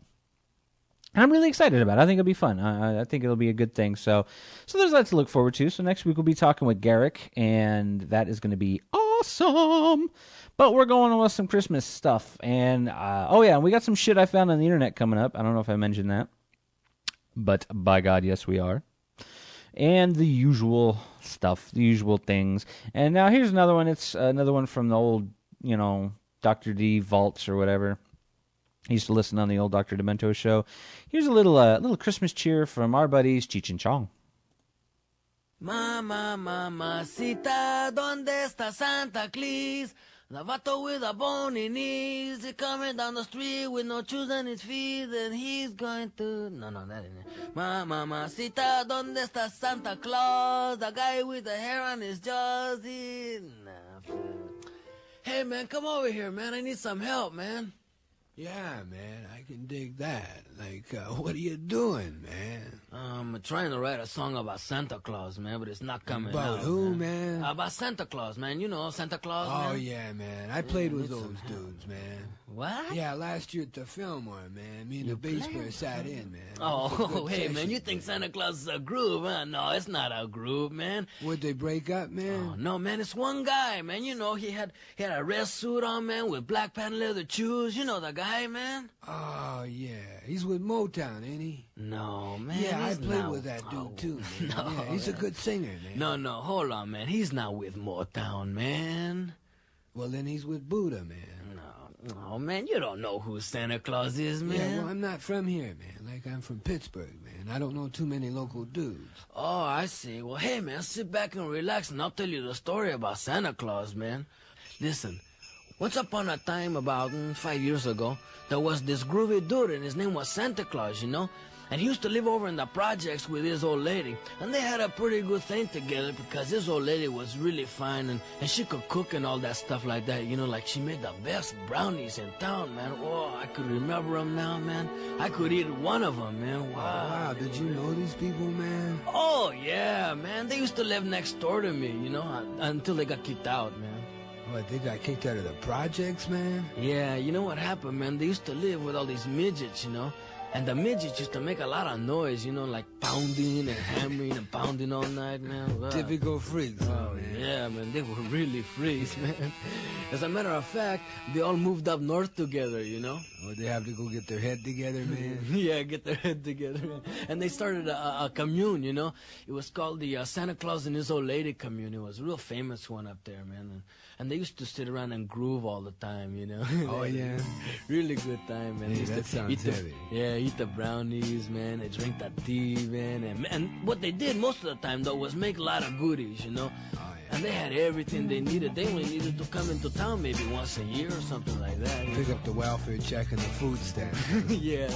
And I'm really excited about it. I think it'll be fun. I think it'll be a good thing. So there's that to look forward to. So next week we'll be talking with Garrick, and that is going to be awesome. But we're going on with some Christmas stuff. And, we got some shit I found on the internet coming up. I don't know if I mentioned that. But by God, yes, we are. And the usual stuff, the usual things. And now here's another one. It's another one from the old, Dr. D vaults or whatever. I used to listen on the old Dr. Demento show. Here's a little Christmas cheer from our buddies Cheech and Chong. Mama, mamacita, ¿dónde está Santa Claus? The vato with a bony knees, he coming down the street with no shoes on his feet, and he's going to... No, that ain't it. Mamacita, ¿dónde está Santa Claus? The guy with the hair on his jaws, Hey, man, come over here, man. I need some help, man. Yeah, man, I can dig that. Like, what are you doing, man? I'm trying to write a song about Santa Claus, man, but it's not coming out. About who, man? About Santa Claus, man. You know Santa Claus, Oh, man? yeah, man. I played with those dudes, man. What? Yeah, last year at the Fillmore, man. Me and the bass player sat in, man. Oh, hey, man, you think Santa Claus is a group, huh? No, it's not a group, man. Would they break up, man? Oh, no, man, it's one guy, man. He had a red suit on, man, with black patent leather shoes. You know the guy, man? Oh, yeah. He's with Motown, ain't he? No, man. Yeah, I played with that dude, too, man. No, yeah, he's a good singer, man. No, hold on, man. He's not with Motown, man. Well, then he's with Buddha, man. Oh, man, you don't know who Santa Claus is, man. Yeah, well, I'm not from here, man. Like, I'm from Pittsburgh, man. I don't know too many local dudes. Oh, I see. Well, hey, man, sit back and relax, and I'll tell you the story about Santa Claus, man. Listen, once upon a time, about 5 years ago, there was this groovy dude, and his name was Santa Claus, And he used to live over in the projects with his old lady. And they had a pretty good thing together because his old lady was really fine and she could cook and all that stuff like that. Like she made the best brownies in town, man. Oh, I could remember them now, man. I could eat one of them, man. Wow, did you know these people, man? Oh, yeah, man. They used to live next door to me, until they got kicked out, man. What, they got kicked out of the projects, man? Yeah, you know what happened, man? They used to live with all these midgets, And the midgets used to make a lot of noise, like pounding and hammering and pounding all night, man. Wow. Typical freaks, man. Yeah, man, they were really freaks, man. As a matter of fact, they all moved up north together, Oh, they have to go get their head together, man? Yeah, get their head together, man. And they started a commune, It was called the Santa Claus and His Old Lady Commune. It was a real famous one up there, man. And they used to sit around and groove all the time, Oh, yeah? Really good time, man. Hey, that sounds heavy. Yeah, eat the brownies, man. They drink the tea, man. And what they did most of the time, though, was make a lot of goodies, you know. And they had everything they needed. They only needed to come into town maybe once a year or something like that. Pick up the welfare check and the food stamp. Yeah.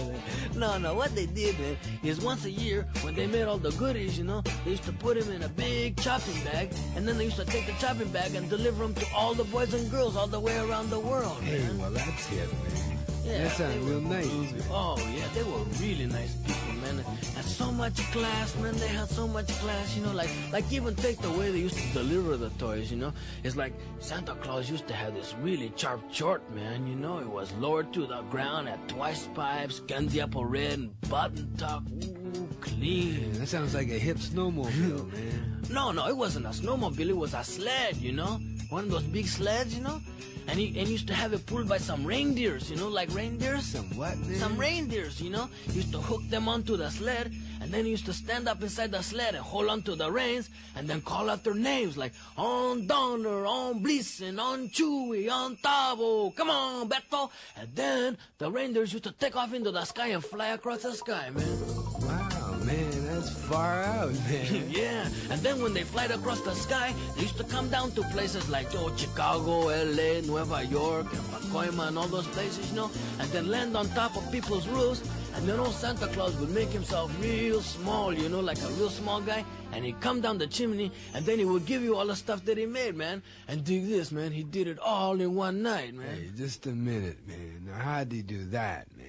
No. What they did, man, is once a year, when they made all the goodies, you know, they used to put them in a big chopping bag, and then they used to take the chopping bag and deliver them to all the boys and girls all the way around the world, man. Hey, well, that's hip, man. Yeah, that sounds real nice. Oh, yeah, they were really nice people, man. Had so much class, man. They had so much class, you know, like even take the way they used to deliver the toys, you know. It's like Santa Claus used to have this really sharp short, man, you know. It was lowered to the ground, had twice pipes, candy apple red, and button top. Ooh, clean. Yeah, that sounds like a hip snowmobile, man. No, it wasn't a snowmobile. It was a sled, you know. One of those big sleds, you know. And he used to have it pulled by some reindeers, you know, like reindeers. Some what, man? Some reindeers, you know. He used to hook them onto the sled, and then he used to stand up inside the sled and hold onto the reins, and then call out their names, like, on Donner, on Blitzen, on Chewy, on Tavo, come on, Beto. And then the reindeers used to take off into the sky and fly across the sky, man. Wow, man, that's far out, man. Yeah, and then when they flied across the sky, they used to come down to places like Chicago, L.A., Nueva York, and Pacoima, and all those places, you know, and then land on top of people's roofs, and then old Santa Claus would make himself real small, you know, like a real small guy, and he'd come down the chimney, and then he would give you all the stuff that he made, man. And dig this, man, he did it all in one night, man. Hey, just a minute, man. Now, how'd he do that, man?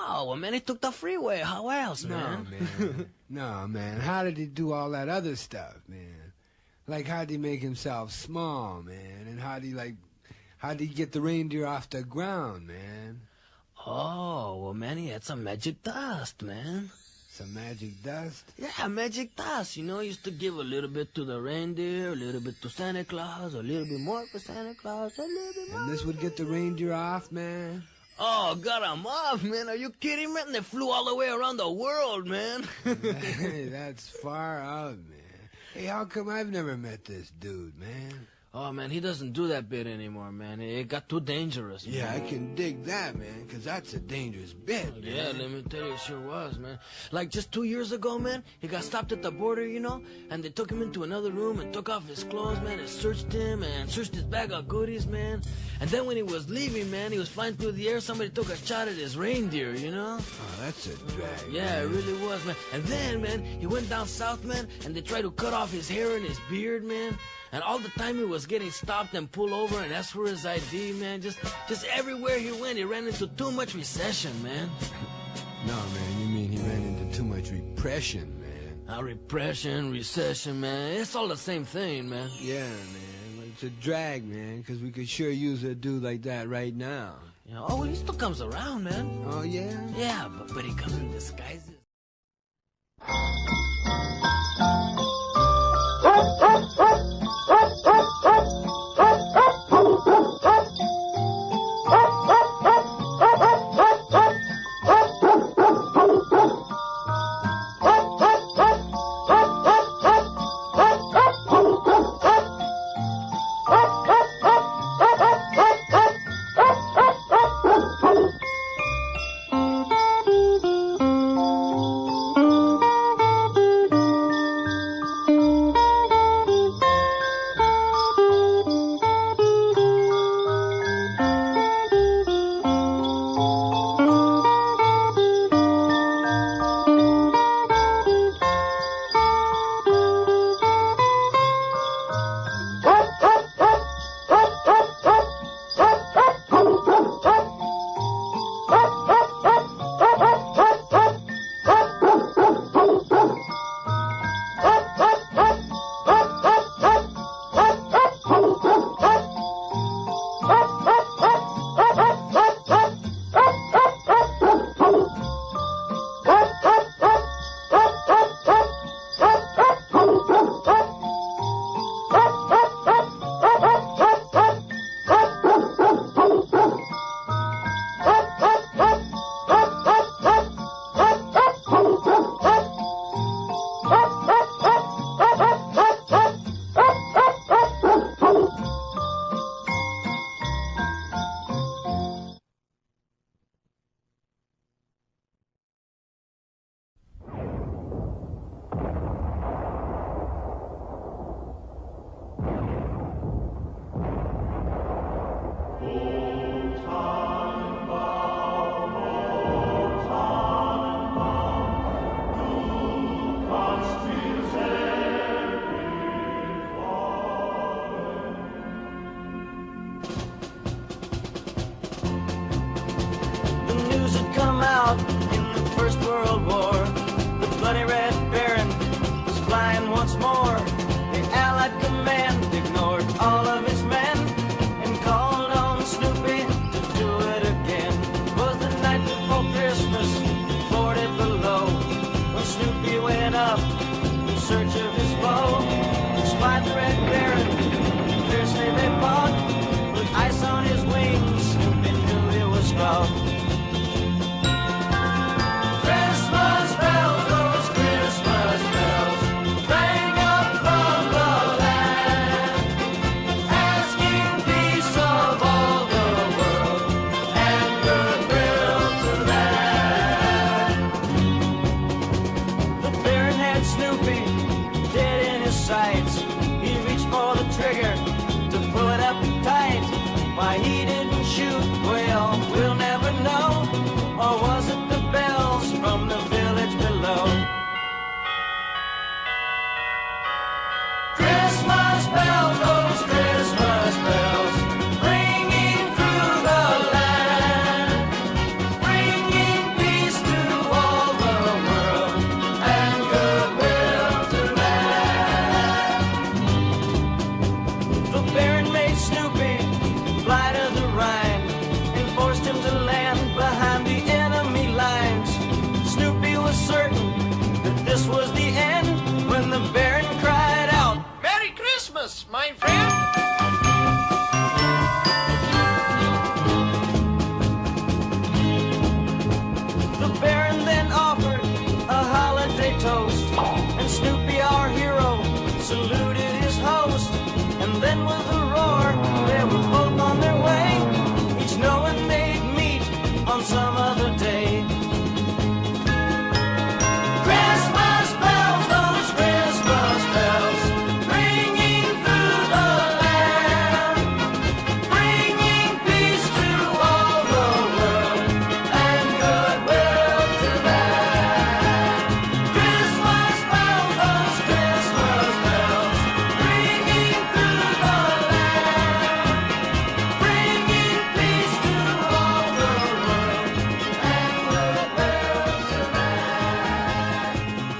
Oh, well, man, he took the freeway. How else, man? No, man. No, man. How did he do all that other stuff, man? Like, how'd he make himself small, man? And how'd he get the reindeer off the ground, man? Oh, well, man, he had some magic dust, man. Some magic dust? Yeah, magic dust. You know, he used to give a little bit to the reindeer, a little bit to Santa Claus, a little bit more for Santa Claus, a little bit more. And this would get the reindeer off, man? Oh, got him off, man. Are you kidding, man? They flew all the way around the world, man. Hey, that's far out, man. Hey, how come I've never met this dude, man? Oh, man, he doesn't do that bit anymore, man. It got too dangerous, man. Yeah, I can dig that, man, because that's a dangerous bit, man. Yeah, let me tell you, it sure was, man. Like, just 2 years ago, man, he got stopped at the border, you know, and they took him into another room and took off his clothes, man, and searched him and searched his bag of goodies, man. And then when he was leaving, man, he was flying through the air, somebody took a shot at his reindeer, you know? Oh, that's a drag, Yeah, man. it really was, man. And then, man, he went down south, man, and they tried to cut off his hair and his beard, man. And all the time he was getting stopped and pulled over and asked for his ID, man. Just everywhere he went, he ran into too much recession, man. No, man, you mean he ran into too much repression, man. Repression, recession, man. It's all the same thing, man. Yeah, man. It's a drag, man, because we could sure use a dude like that right now. You know, oh, well, he still comes around, man. Oh, yeah? Yeah, but he comes in disguises. was the end when the Baron cried out, "Merry Christmas, my friend!" The Baron then offered a holiday toast, and Snoopy, our hero, saluted his host. And then with a roar, they were both on their way, each knowing they'd meet on some other day. Christmas bells, those Christmas bells, ringing through the land, bringing peace to all the world and goodwill to man. Christmas bells, those Christmas bells, ringing through the land, bringing peace to all the world and goodwill to man.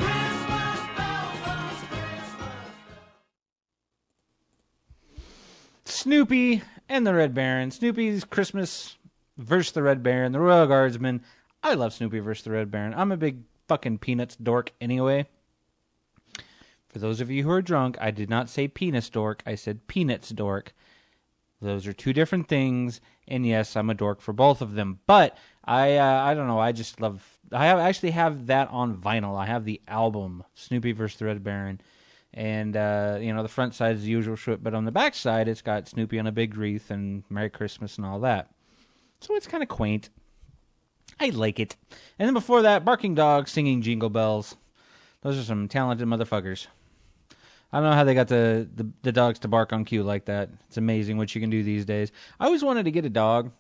Christmas bells, those Christmas. Snoopy and the Red Baron. Snoopy's Christmas versus the Red Baron, the Royal Guardsman. I love Snoopy versus the Red Baron. I'm a big fucking Peanuts dork anyway. For those of you who are drunk, I did not say penis dork. I said Peanuts dork. Those are two different things, and yes, I'm a dork for both of them. But I don't know. I just love. Actually have that on vinyl. I have the album Snoopy versus the Red Baron, and the front side is the usual shit, but on the back side, it's got Snoopy on a big wreath and Merry Christmas and all that. So it's kind of quaint. I like it. And then before that, Barking Dogs singing Jingle Bells. Those are some talented motherfuckers. I don't know how they got the dogs to bark on cue like that. It's amazing what you can do these days. I always wanted to get a dog,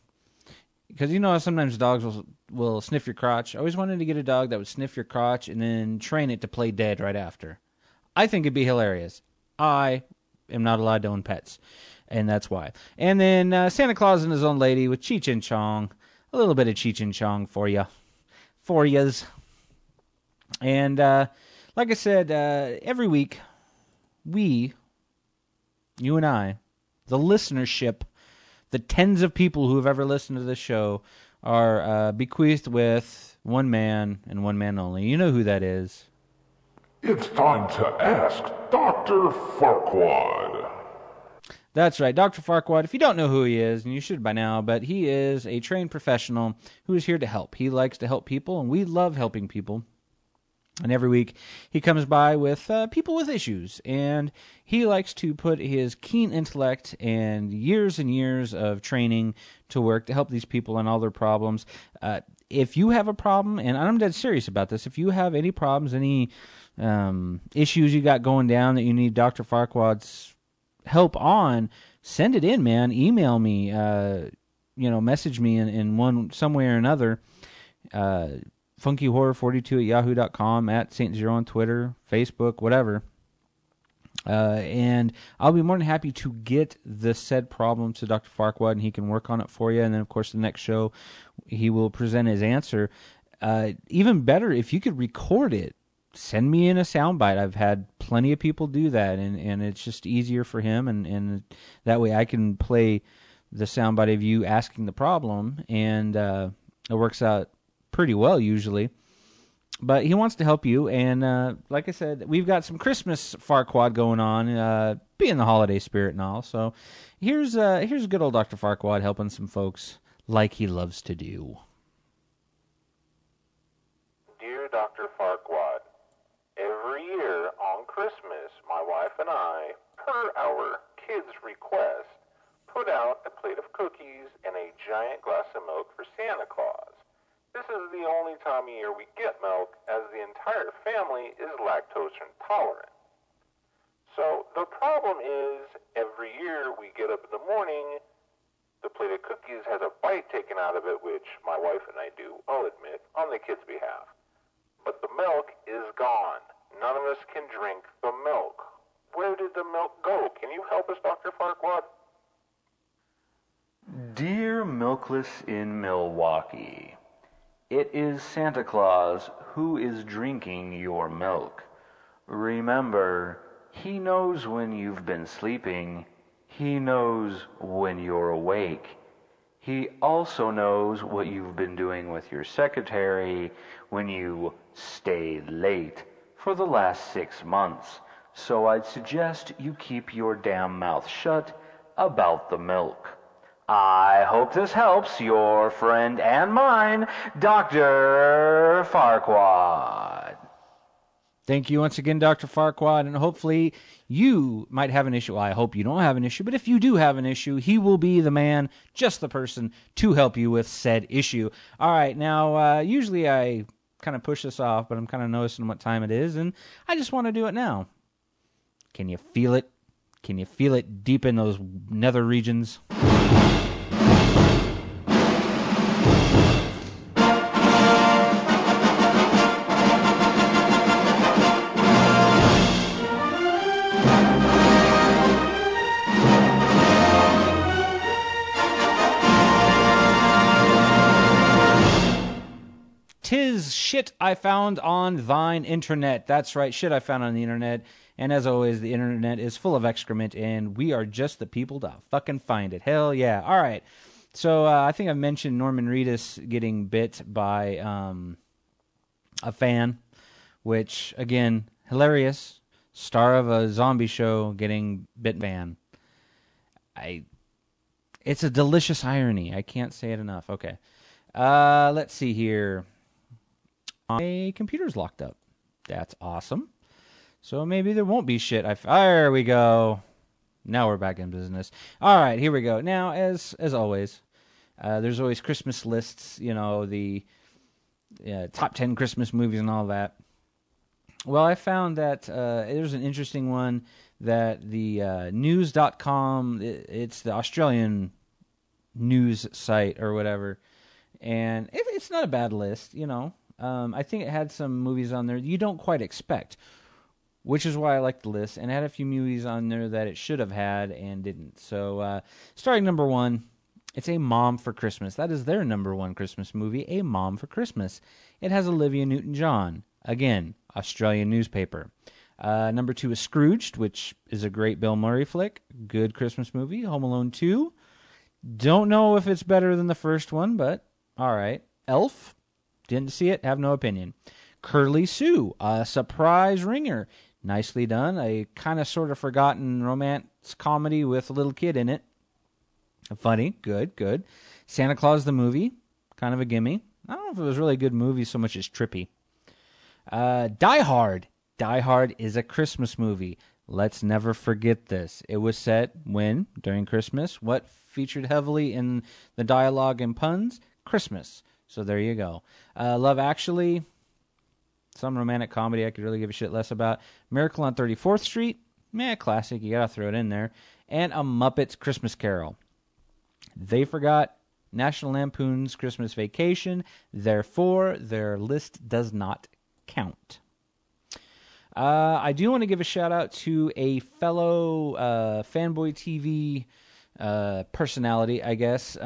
because you know how sometimes dogs will sniff your crotch. I always wanted to get a dog that would sniff your crotch and then train it to play dead right after. I think it'd be hilarious. I am not allowed to own pets, and that's why. And then Santa Claus and his own lady with Cheech and Chong. A little bit of Cheech and Chong for you. For yous. And like I said, every week, you and I, the listenership, the tens of people who have ever listened to this show are bequeathed with one man and one man only. You know who that is. It's time to ask Dr. Farquad. That's right, Dr. Farquad. If you don't know who he is, and you should by now, but he is a trained professional who is here to help. He likes to help people, and we love helping people. And every week he comes by with people with issues, and he likes to put his keen intellect and years of training to work to help these people and all their problems. If you have a problem, and I'm dead serious about this, if you have any problems, any issues you got going down that you need Dr. Farquad's help on, send it in, man. Email me, message me in one some way or another. funkyhorror42@yahoo.com, at Saint Zero on Twitter, Facebook, whatever. And I'll be more than happy to get the said problem to Dr. Farquad, and he can work on it for you. And then, of course, the next show, he will present his answer. Even better, if you could record it, send me in a soundbite. I've had plenty of people do that, and it's just easier for him, and that way I can play the soundbite of you asking the problem, and it works out pretty well usually. But he wants to help you, and like I said, we've got some Christmas Farquad going on, being the holiday spirit and all. So here's good old Dr. Farquad helping some folks like he loves to do. Dear Dr. Farquad, every year on Christmas, my wife and I, per our kids' request, put out a plate of cookies and a giant glass of milk for Santa Claus. This is the only time of year we get milk, as the entire family is lactose intolerant. So the problem is, every year we get up in the morning, the plate of cookies has a bite taken out of it, which my wife and I do, I'll admit, on the kids' behalf. But the milk is gone. None of us can drink the milk. Where did the milk go? Can you help us, Dr. Farquad? Dear Milkless in Milwaukee, it is Santa Claus who is drinking your milk. Remember, he knows when you've been sleeping. He knows when you're awake. He also knows what you've been doing with your secretary when you stay late for the last 6 months, so I'd suggest you keep your damn mouth shut about the milk. I hope this helps your friend and mine, Dr. Farquad. Thank you once again, Dr. Farquad, and hopefully you might have an issue. Well, I hope you don't have an issue, but if you do have an issue, he will be the man, just the person, to help you with said issue. All right, now, usually I kind of push this off, but I'm kind of noticing what time it is, and I just want to do it now. Can you feel it? Can you feel it deep in those nether regions? Tis shit I found on thine internet. That's right, shit I found on the internet. And as always, the internet is full of excrement, and we are just the people to fucking find it. Hell yeah. All right. So I think I've mentioned Norman Reedus getting bit by a fan, which, again, hilarious. Star of a zombie show getting bit fan. It's a delicious irony. I can't say it enough. Okay. Let's see here. My computer's locked up. That's awesome. So maybe there won't be shit. There we go. Now we're back in business. All right, here we go. Now, as always, there's always Christmas lists, you know, the top 10 Christmas movies and all that. Well, I found that there's an interesting one that the news.com, it's the Australian news site or whatever, and it's not a bad list, you know. I think it had some movies on there you don't quite expect, which is why I like the list, and it had a few movies on there that it should have had and didn't. So, starting number 1, it's A Mom for Christmas. That is their number 1 Christmas movie, A Mom for Christmas. It has Olivia Newton-John. Again, Australian newspaper. Number 2 is Scrooged, which is a great Bill Murray flick. Good Christmas movie. Home Alone 2. Don't know if it's better than the first one, but all right. Elf. Didn't see it. Have no opinion. Curly Sue, a surprise ringer. Nicely done. A kind of sort of forgotten romance comedy with a little kid in it. Funny. Good, good. Santa Claus the movie. Kind of a gimme. I don't know if it was really a good movie so much as trippy. Die Hard. Die Hard is a Christmas movie. Let's never forget this. It was set when? During Christmas. What featured heavily in the dialogue and puns? Christmas. So there you go. Love Actually. Some romantic comedy I could really give a shit less about. Miracle on 34th Street. Classic. You gotta throw it in there. And A Muppets Christmas Carol. They forgot National Lampoon's Christmas Vacation. Therefore, their list does not count. I do want to give a shout out to a fellow Fanboy TV personality, I guess.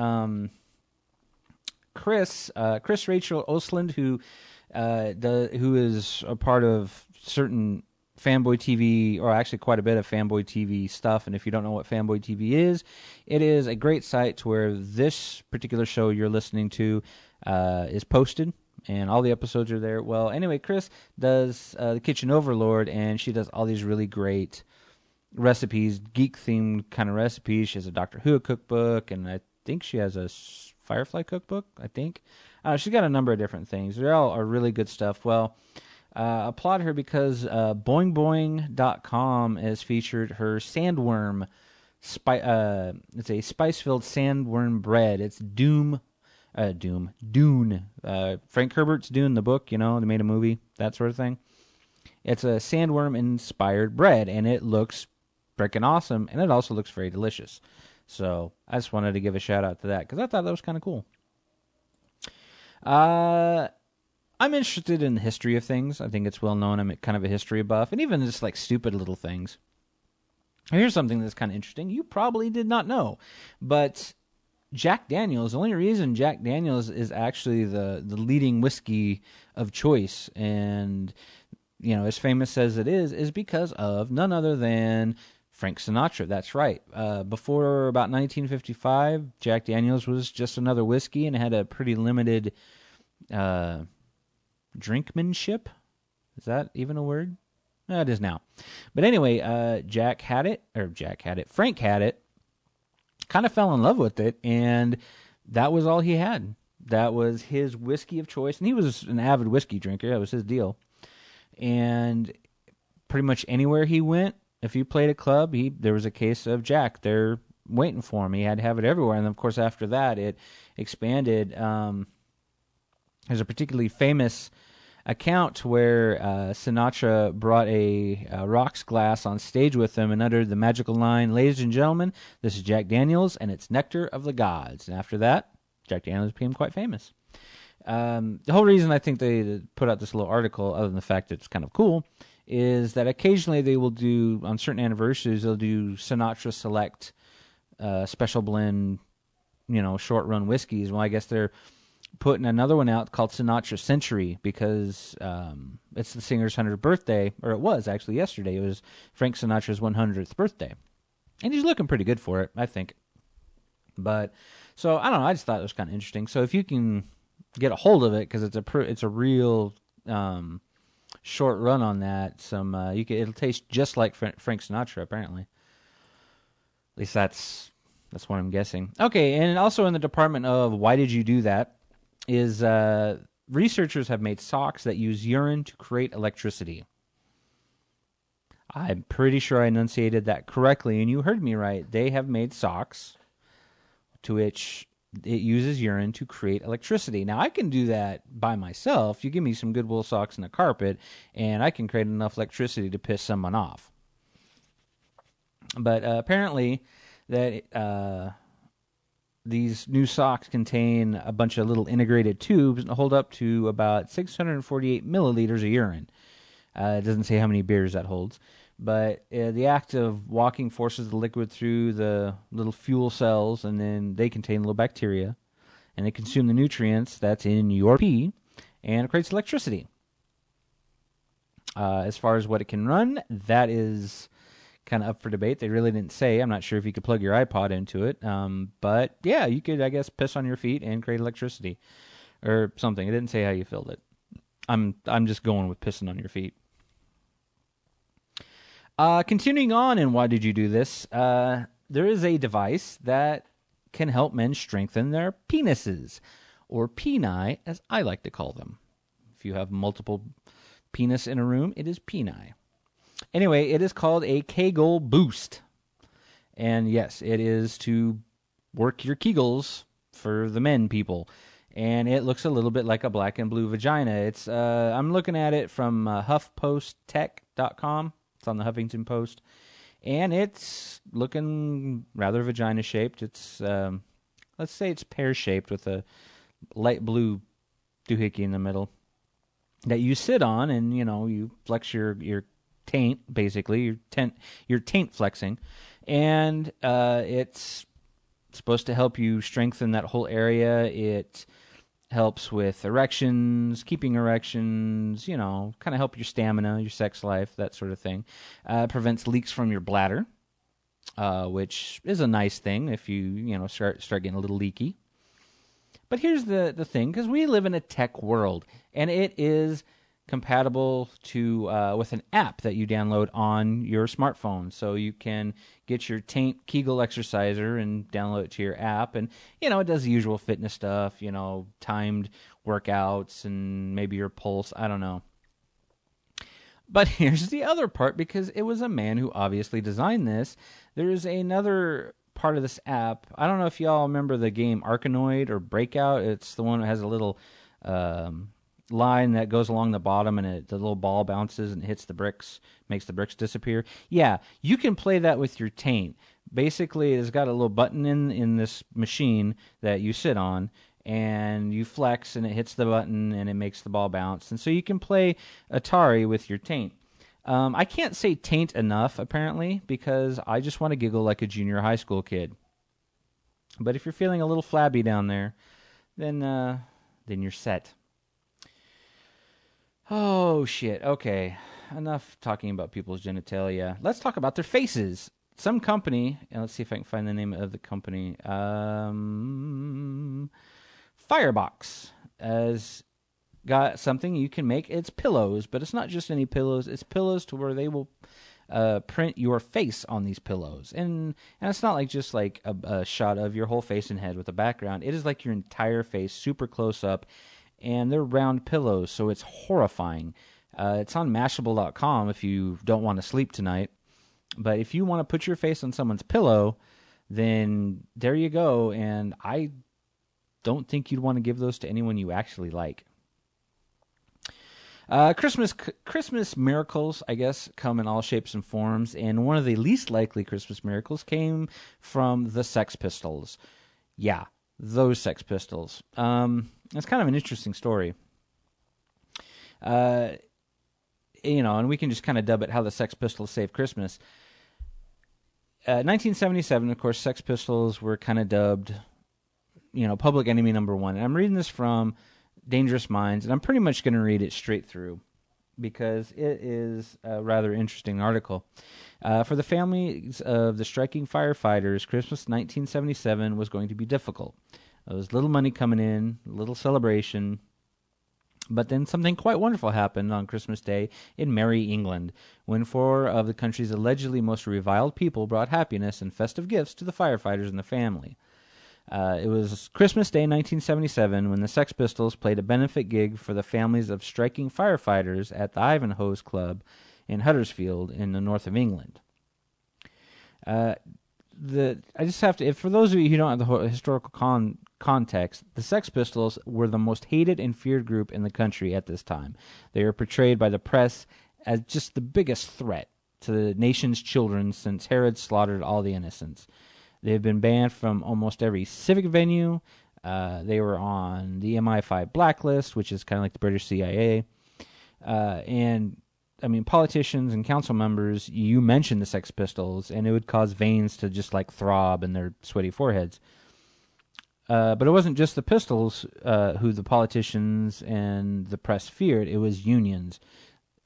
Chris Rachel Osland, who is a part of certain Fanboy TV, or actually quite a bit of Fanboy TV stuff. And if you don't know what Fanboy TV is, it is a great site to where this particular show you're listening to is posted, and all the episodes are there. Well, anyway, Chris does The Kitchen Overlord, and she does all these really great recipes, geek-themed kind of recipes. She has a Doctor Who cookbook, and I think she has a Firefly cookbook, I think. She's got a number of different things. They all are really good stuff. Well, applaud her because boingboing.com has featured her sandworm. It's a spice-filled sandworm bread. It's Dune. Frank Herbert's Dune, the book, you know, they made a movie, that sort of thing. It's a sandworm-inspired bread, and it looks freaking awesome, and it also looks very delicious. So I just wanted to give a shout-out to that, because I thought that was kind of cool. I'm interested in the history of things. I think it's well known. I'm kind of a history buff, and even just like stupid little things. Here's something that's kind of interesting. You probably did not know, but Jack Daniels, the only reason Jack Daniels is actually the leading whiskey of choice, and you know, as famous as it is because of none other than Frank Sinatra. That's right. Before about 1955, Jack Daniels was just another whiskey and had a pretty limited drinkmanship. Is that even a word? No, it is now. But anyway, Frank had it, kind of fell in love with it, and that was all he had. That was his whiskey of choice, and he was an avid whiskey drinker. That was his deal. And pretty much anywhere he went, if he played a club, there was a case of Jack there waiting for him. He had to have it everywhere. And, of course, after that, it expanded. There's a particularly famous account where Sinatra brought a rocks glass on stage with him and uttered the magical line, "Ladies and gentlemen, this is Jack Daniels, and it's nectar of the gods." And after that, Jack Daniels became quite famous. The whole reason I think they put out this little article, other than the fact that it's kind of cool, is that occasionally they will do, on certain anniversaries, they'll do Sinatra Select special blend, short run whiskeys. Well, I guess they're putting another one out called Sinatra Century because it's the singer's 100th birthday, or it was actually yesterday. It was Frank Sinatra's 100th birthday. And he's looking pretty good for it, I think. But, so, I don't know, I just thought it was kind of interesting. So if you can get a hold of it, because it's a real short run on that, it'll taste just like Frank Sinatra, apparently. At least that's what I'm guessing. Okay, and also in the department of why did you do that, is researchers have made socks that use urine to create electricity. I'm pretty sure I enunciated that correctly, and you heard me right. They have made socks to which it uses urine to create electricity. Now, I can do that by myself. You give me some good wool socks and a carpet, and I can create enough electricity to piss someone off. But apparently, that these new socks contain a bunch of little integrated tubes and hold up to about 648 milliliters of urine. It doesn't say how many beers that holds. But the act of walking forces the liquid through the little fuel cells, and then they contain little bacteria, and they consume the nutrients that's in your pee, and it creates electricity. As far as what it can run, that is kind of up for debate. They really didn't say. I'm not sure if you could plug your iPod into it. But yeah, you could, I guess, piss on your feet and create electricity or something. It didn't say how you filled it. I'm just going with pissing on your feet. Continuing on, and why did you do this? There is a device that can help men strengthen their penises, or peni, as I like to call them. If you have multiple penis in a room, it is peni. Anyway, it is called a Kegel Boost. And yes, it is to work your Kegels for the men people. And it looks a little bit like a black and blue vagina. It's I'm looking at it from HuffPostTech.com. It's on the Huffington Post. And it's looking rather vagina-shaped. It's, let's say it's pear-shaped with a light blue doohickey in the middle that you sit on, and, you flex your taint, basically, your taint flexing. And it's supposed to help you strengthen that whole area. It helps with erections, keeping erections, kind of help your stamina, your sex life, that sort of thing. Prevents leaks from your bladder, which is a nice thing if you start getting a little leaky. But here's the thing, because we live in a tech world, and it is compatible to with an app that you download on your smartphone. So you can get your Taint Kegel exerciser and download it to your app. And, it does the usual fitness stuff, timed workouts and maybe your pulse. I don't know. But here's the other part, because it was a man who obviously designed this. There's another part of this app. I don't know if y'all remember the game Arkanoid or Breakout. It's the one that has a little line that goes along the bottom, and the little ball bounces and hits the bricks, makes the bricks disappear. Yeah, you can play that with your taint. Basically, it's got a little button in this machine that you sit on, and you flex, and it hits the button, and it makes the ball bounce. And so you can play Atari with your taint. I can't say taint enough, apparently, because I just want to giggle like a junior high school kid. But if you're feeling a little flabby down there, then you're set. Oh, shit. Okay. Enough talking about people's genitalia. Let's talk about their faces. Some company, and let's see if I can find the name of the company. Firebox has got something you can make. It's pillows, but it's not just any pillows. It's pillows to where they will print your face on these pillows. And it's not like just like a shot of your whole face and head with a background. It is like your entire face, super close up, and they're round pillows, so it's horrifying. It's on Mashable.com if you don't want to sleep tonight. But if you want to put your face on someone's pillow, then there you go. And I don't think you'd want to give those to anyone you actually like. Christmas miracles, I guess, come in all shapes and forms, and one of the least likely Christmas miracles came from the Sex Pistols. Yeah, those Sex Pistols. It's kind of an interesting story. And we can just kind of dub it how the Sex Pistols saved Christmas. 1977, of course, Sex Pistols were kind of dubbed, public enemy number one. And I'm reading this from Dangerous Minds, and I'm pretty much going to read it straight through because it is a rather interesting article. For the families of the striking firefighters, Christmas 1977 was going to be difficult. There was little money coming in, little celebration, but then something quite wonderful happened on Christmas Day in merry England, when 4 of the country's allegedly most reviled people brought happiness and festive gifts to the firefighters and the family. It was Christmas Day 1977 when the Sex Pistols played a benefit gig for the families of striking firefighters at the Ivanhoe's Club in Huddersfield in the north of England. I just have to, for those of you who don't have the historical context, the Sex Pistols were the most hated and feared group in the country at this time. They were portrayed by the press as just the biggest threat to the nation's children since Herod slaughtered all the innocents. They've been banned from almost every civic venue. They were on the MI5 blacklist, which is kind of like the British CIA. Politicians and council members, you mentioned the Sex Pistols, and it would cause veins to just like throb in their sweaty foreheads. But it wasn't just the Pistols who the politicians and the press feared. It was unions.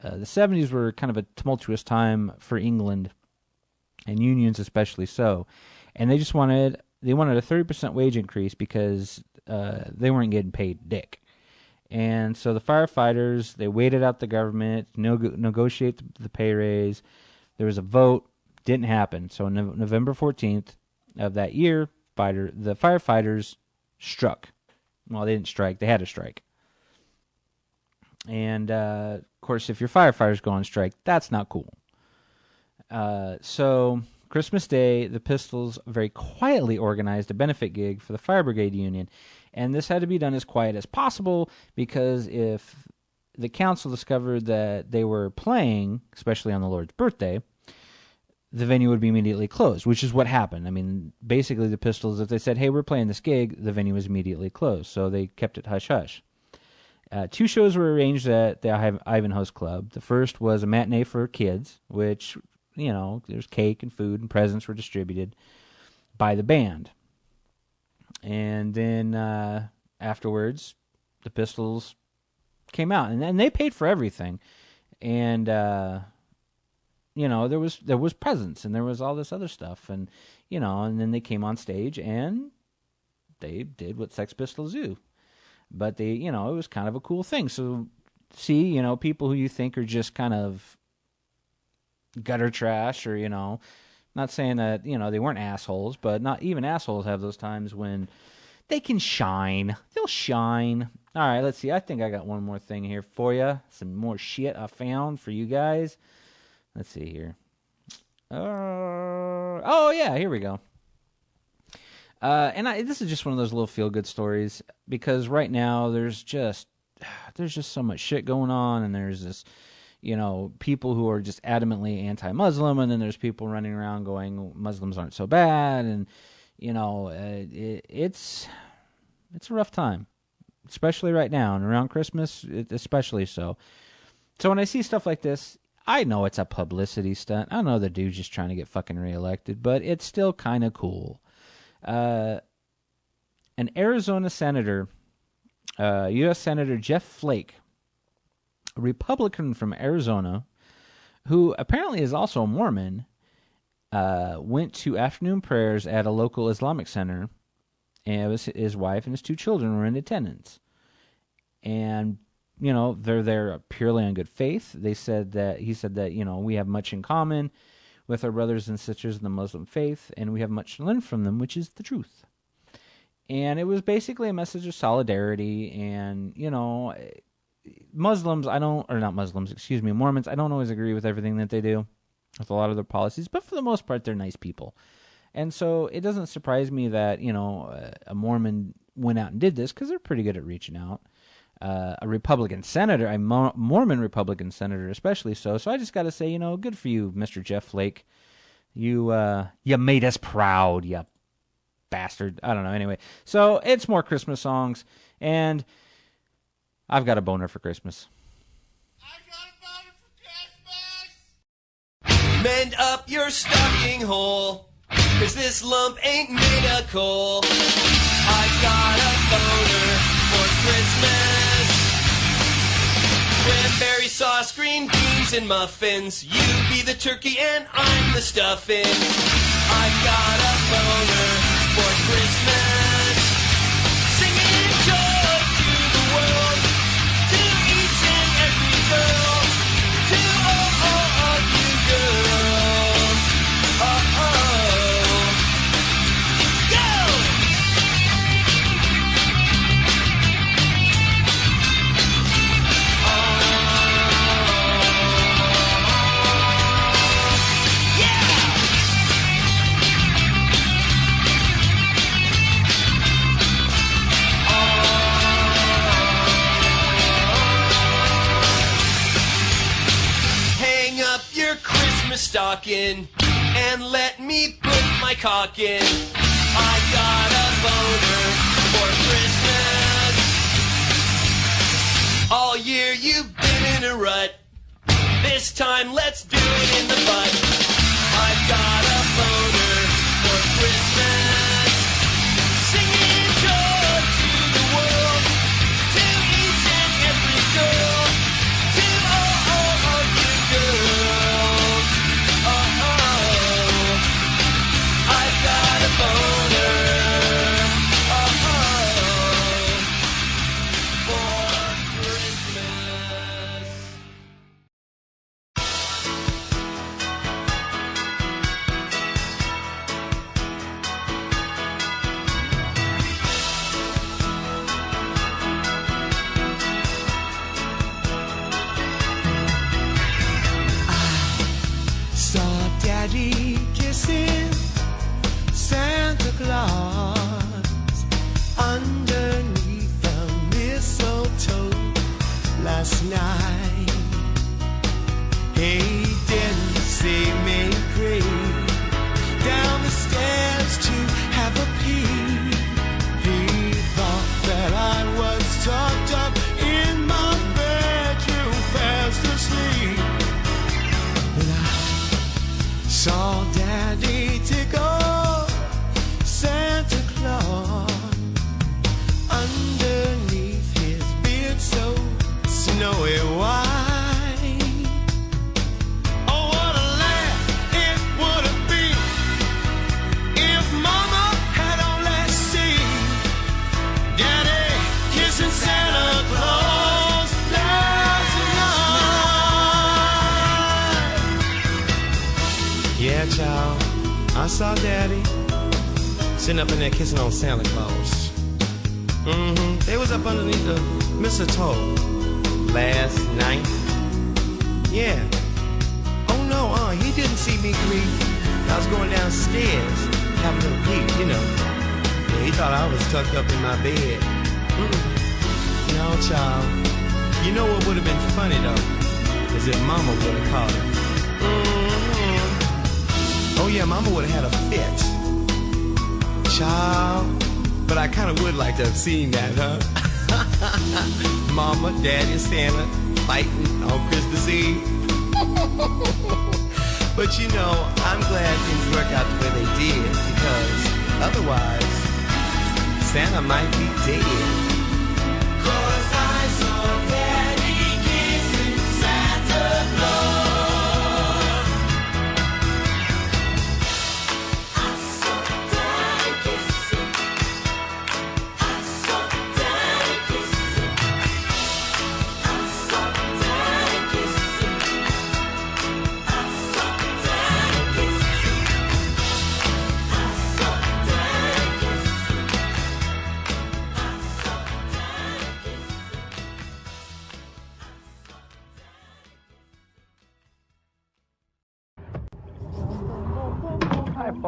The 70s were kind of a tumultuous time for England, and unions especially so. And they wanted a 30% wage increase because they weren't getting paid dick. And so the firefighters, they waited out the government, negotiate the pay raise. There was a vote, didn't happen. So November 14th of that year, the firefighters struck. Well, they didn't strike, they had to strike. And, of course, if your firefighters go on strike, that's not cool. So Christmas Day, the Pistols very quietly organized a benefit gig for the Fire Brigade Union. And this had to be done as quiet as possible because if the council discovered that they were playing, especially on the Lord's birthday, the venue would be immediately closed, which is what happened. I mean, basically the Pistols, if they said, hey, we're playing this gig, the venue was immediately closed. So they kept it hush-hush. 2 shows were arranged at the Ivanhoe's Club. The first was a matinee for kids, which, there's cake and food and presents were distributed by the band. And then afterwards, the Pistols came out, and they paid for everything. And there was presents, and there was all this other stuff, and and then they came on stage and they did what Sex Pistols do. But they, it was kind of a cool thing. So, see, people who you think are just kind of gutter trash, or not saying that they weren't assholes, but not even assholes have those times when they can shine. They'll shine. All right, let's see. I think I got one more thing here for you. Some more shit I found for you guys. Let's see here. Oh yeah, here we go. This is just one of those little feel-good stories because right now there's just so much shit going on, and there's this, people who are just adamantly anti-Muslim, and then there's people running around going Muslims aren't so bad, and it's a rough time, especially right now and around Christmas, especially so. So when I see stuff like this, I know it's a publicity stunt. I know the dude's just trying to get fucking reelected, but it's still kind of cool. An Arizona senator, U.S. Senator Jeff Flake, a Republican from Arizona, who apparently is also a Mormon, went to afternoon prayers at a local Islamic center, and his wife and his 2 children were in attendance. And they're there purely on good faith. He said that, we have much in common with our brothers and sisters in the Muslim faith, and we have much to learn from them, which is the truth. And it was basically a message of solidarity, and, Mormons, I don't always agree with everything that they do, with a lot of their policies, but for the most part, they're nice people. And so it doesn't surprise me that, a Mormon went out and did this, because they're pretty good at reaching out. A Republican senator, a Mormon Republican senator especially so. So I just got to say, good for you, Mr. Jeff Flake. You made us proud, you bastard. I don't know. Anyway, so it's more Christmas songs, and I've got a boner for Christmas. Mend up your stocking hole, 'cause this lump ain't made of coal. I got a boner for Christmas. Cranberry sauce, green beans, and muffins. You be the turkey and I'm the stuffing. I got a boner for Christmas. Singing joy to the world, to each and every girl, to all you girls. Go! Stocking and let me put my cock in. I got a boner for Christmas. All year you've been in a rut. This time let's do it in the butt. I got a boner for Christmas. Singing joy to the world, to each and every girl, to all you girls. Daddy kissing Santa Claus underneath the mistletoe last night. He didn't see me creep down the stairs to have a peek. He thought that I was tucked up in my bedroom fast asleep. Saw Daddy tickle Santa Claus underneath his beard so snowy white. Oh, what a laugh it would have been if Mama had only seen Daddy kissing Santa Claus last night. Yeah, child, I saw Daddy sitting up in there kissing on Santa Claus. They was up underneath the mistletoe last night. Yeah. Oh no, he didn't see me creep. I was going downstairs having a little peek, you know. Yeah, he thought I was tucked up in my bed. No, child. You know what would have been funny though? Is if Mama would have caught him. Oh yeah, Mama would have had a fit. Child. But I kind of would like to have seen that, huh? Mama, Daddy, and Santa fighting on Christmas Eve. But you know, I'm glad things worked out the way they did, because otherwise, Santa might be dead. 'Cause I saw Daddy kissing Santa Claus. I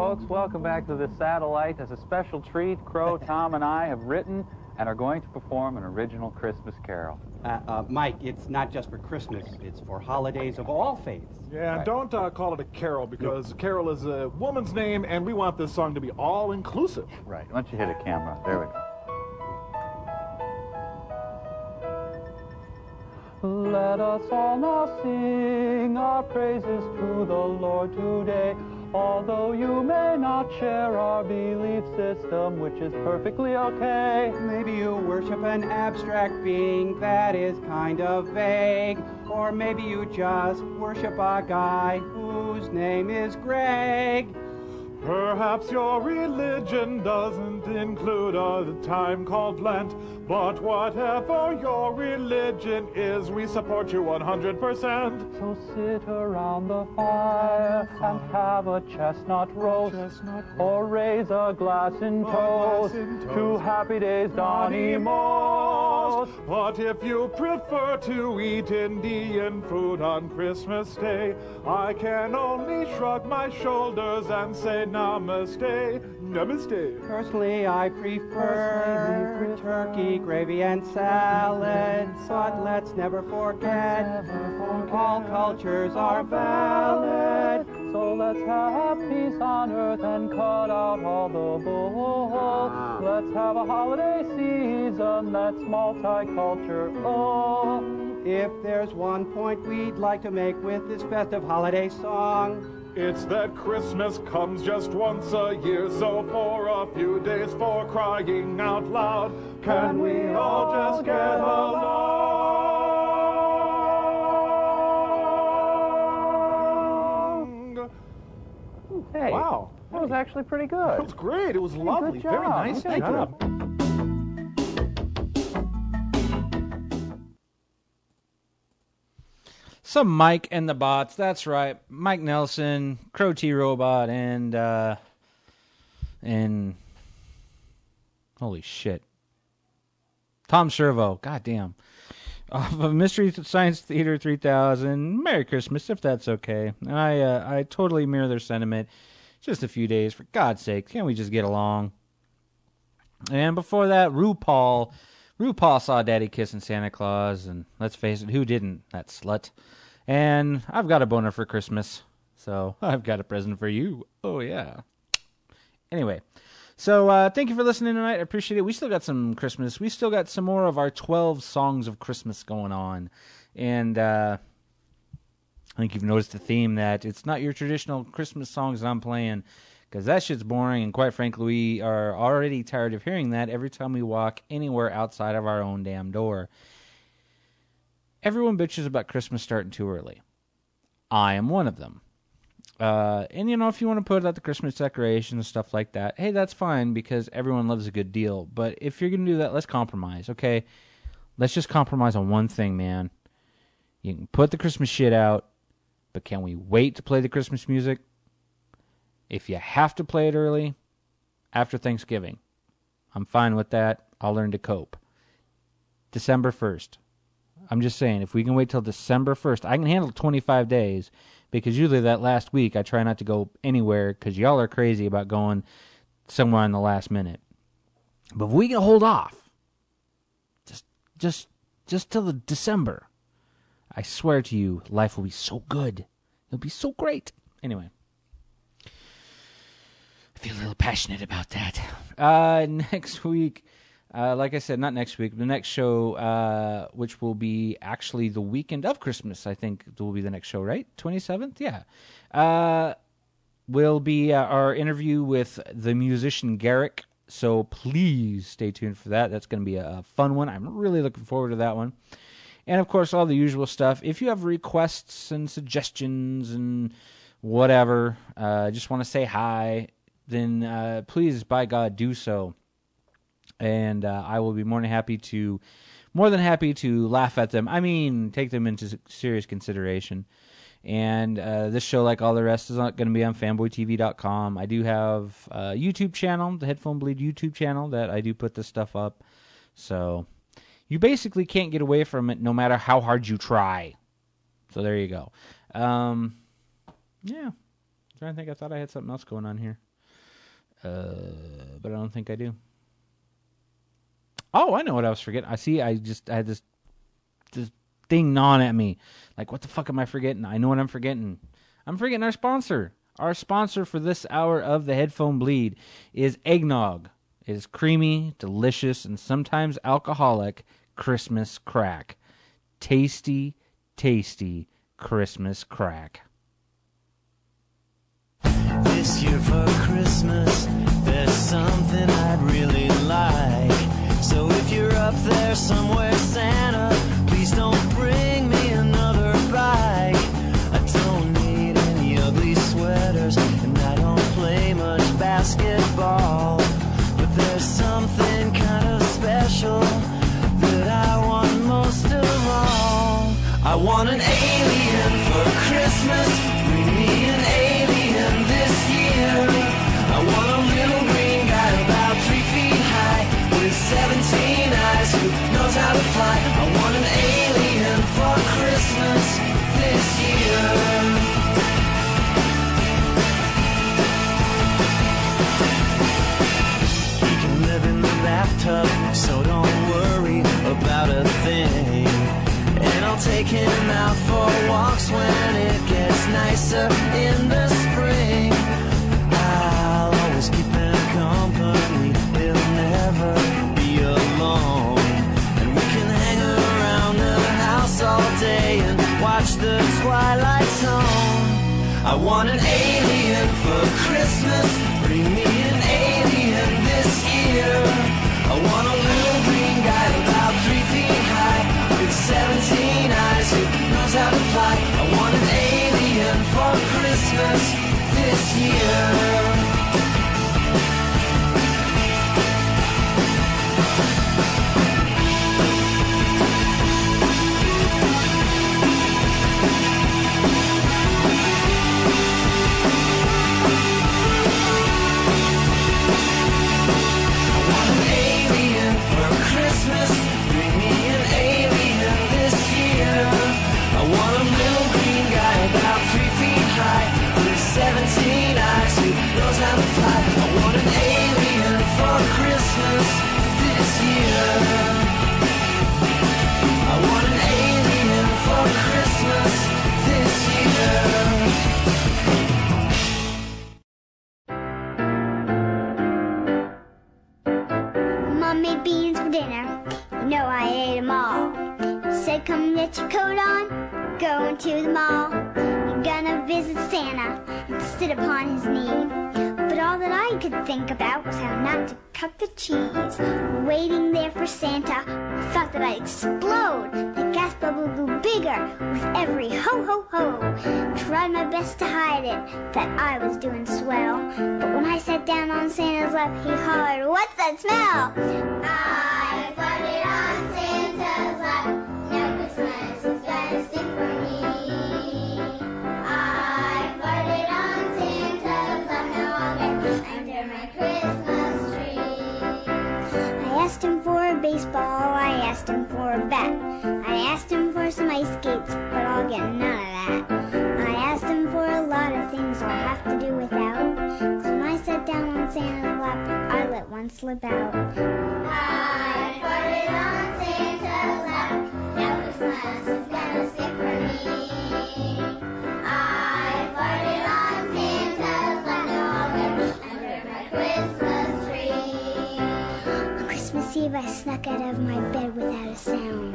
folks. Welcome back to the Satellite. As a special treat, Crow, Tom, and I have written and are going to perform an original Christmas carol. Mike, it's not just for Christmas. It's for holidays of all faiths. Yeah, Right. don't call it a carol, because carol is a woman's name, and we want this song to be all-inclusive. Right. Why don't you hit a camera? There we go. Let us all now sing our praises to the Lord today. Although you may not share our belief system, which is perfectly okay. Maybe you worship an abstract being that is kind of vague. Or maybe you just worship a guy whose name is Greg. Perhaps your religion doesn't include a time called Lent, but whatever your religion is, we support you 100%. So sit around the fire and have a chestnut roast, or raise a glass in toast to Happy Days Donny Most. But if you prefer to eat Indian food on Christmas Day, I can only shrug my shoulders and say namaste, namaste. Personally, I prefer turkey, gravy, and salad. But let's never forget, all cultures are valid. So let's have peace on earth and cut out all the bull. Let's have a holiday season that's multicultural. If there's one point we'd like to make with this festive holiday song, it's that Christmas comes just once a year, so for a few days, for crying out loud, can we all just get along? Hey, Wow. that was actually pretty good. That was great. It was lovely. Good job. Very nice Thank job. you. Some Mike and the Bots. That's right. Mike Nelson, Crow T Robot, and holy shit, Tom Servo. Goddamn. Off of Mystery Science Theater 3000. Merry Christmas, if that's okay. And I totally mirror their sentiment. Just a few days, for God's sake. Can't we just get along? And before that, RuPaul. RuPaul saw Daddy kissing Santa Claus, and let's face it, who didn't? That slut. And I've got a boner for Christmas, so I've got a present for you. Oh, yeah. Anyway, so thank you for listening tonight. I appreciate it. We still got some Christmas. We still got some more of our 12 songs of Christmas going on. And I think you've noticed the theme that it's not your traditional Christmas songs that I'm playing, because that shit's boring, and quite frankly, we are already tired of hearing that every time we walk anywhere outside of our own damn door. Everyone bitches about Christmas starting too early. I am one of them. And, you know, if you want to put out the Christmas decorations and stuff like that, hey, that's fine, because everyone loves a good deal. But if you're going to do that, let's compromise, okay? Let's just compromise on one thing, man. You can put the Christmas shit out, but can we wait to play the Christmas music? If you have to play it early, after Thanksgiving, I'm fine with that. I'll learn to cope. December 1st. I'm just saying, if we can wait till December 1st, I can handle 25 days, because usually that last week I try not to go anywhere, because y'all are crazy about going somewhere in the last minute. But if we can hold off, just till the December, I swear to you, life will be so good. It'll be so great. Anyway. I feel a little passionate about that. Next week, like I said, not next week, the next show, which will be actually the weekend of Christmas, I think will be the next show, right? 27th? Yeah. Will be our interview with the musician Garrick, so please stay tuned for that. That's going to be a fun one. I'm really looking forward to that one. And, of course, all the usual stuff. If you have requests and suggestions and whatever, just want to say hi, then please, by God, do so. And I will be more than happy to laugh at them. I mean, take them into serious consideration. And this show, like all the rest, is not going to be on fanboytv.com. I do have a YouTube channel, the Headphone Bleed YouTube channel, that I do put this stuff up. So you basically can't get away from it no matter how hard you try. So there you go. Yeah. I'm trying to think. I thought I had something else going on here. But I don't think I do. Oh, I know what I was forgetting. I had this thing gnawing at me. Like, what the fuck am I forgetting? I know what I'm forgetting. I'm forgetting our sponsor. Our sponsor for this hour of the Headphone Bleed is eggnog. It is creamy, delicious, and sometimes alcoholic Christmas crack. Tasty, tasty Christmas crack. This year for Christmas, there's something I'd really like. So if you're up there somewhere, Santa, please don't bring me another bike. I don't need any ugly sweaters, and I don't play much basketball. But there's something kind of special that I want most of all. I want an alien for Christmas. Bring me an alien this year. I want a little green guy about 3 feet high with 17 eyes who knows how to fly. I want an alien for Christmas this year. Bathtub, so don't worry about a thing. And I'll take him out for walks when it gets nicer in the spring. I'll always keep him company, he'll never be alone. And we can hang around the house all day and watch the twilight zone. I want an alien for Christmas. Bring me an alien this year. I want a little green guy about 3 feet high with 17 eyes who knows how to fly. I want an alien for Christmas this year. Mom made beans for dinner. You know I ate them all. Said, come get your coat on, going to the mall. You're gonna visit Santa and sit upon his knee. But all that I could think about was how not to cut the cheese. Waiting there for Santa, I thought that I'd explode. The gas bubble grew bigger with every ho-ho-ho. Tried my best to hide it, that I was doing swell. But when I sat down on Santa's lap, he hollered, what's that smell? I farted on Santa's lap. Now Christmas is gonna sing for me. I farted on Santa's lap. Now I'll get under my Christmas tree. I asked him for a baseball, I asked him for a bat. I asked him for some ice skates, but I'll get none of that. I asked him for a lot of things I'll have to do without. 'Cause when I sat down on Santa's lap, I let one slip out. I farted on Santa's lap. Now Christmas is gonna skip for me. I farted on Santa's lap. Now I'll get under my Christmas tree. On Christmas Eve, I snuck out of my bed without a sound.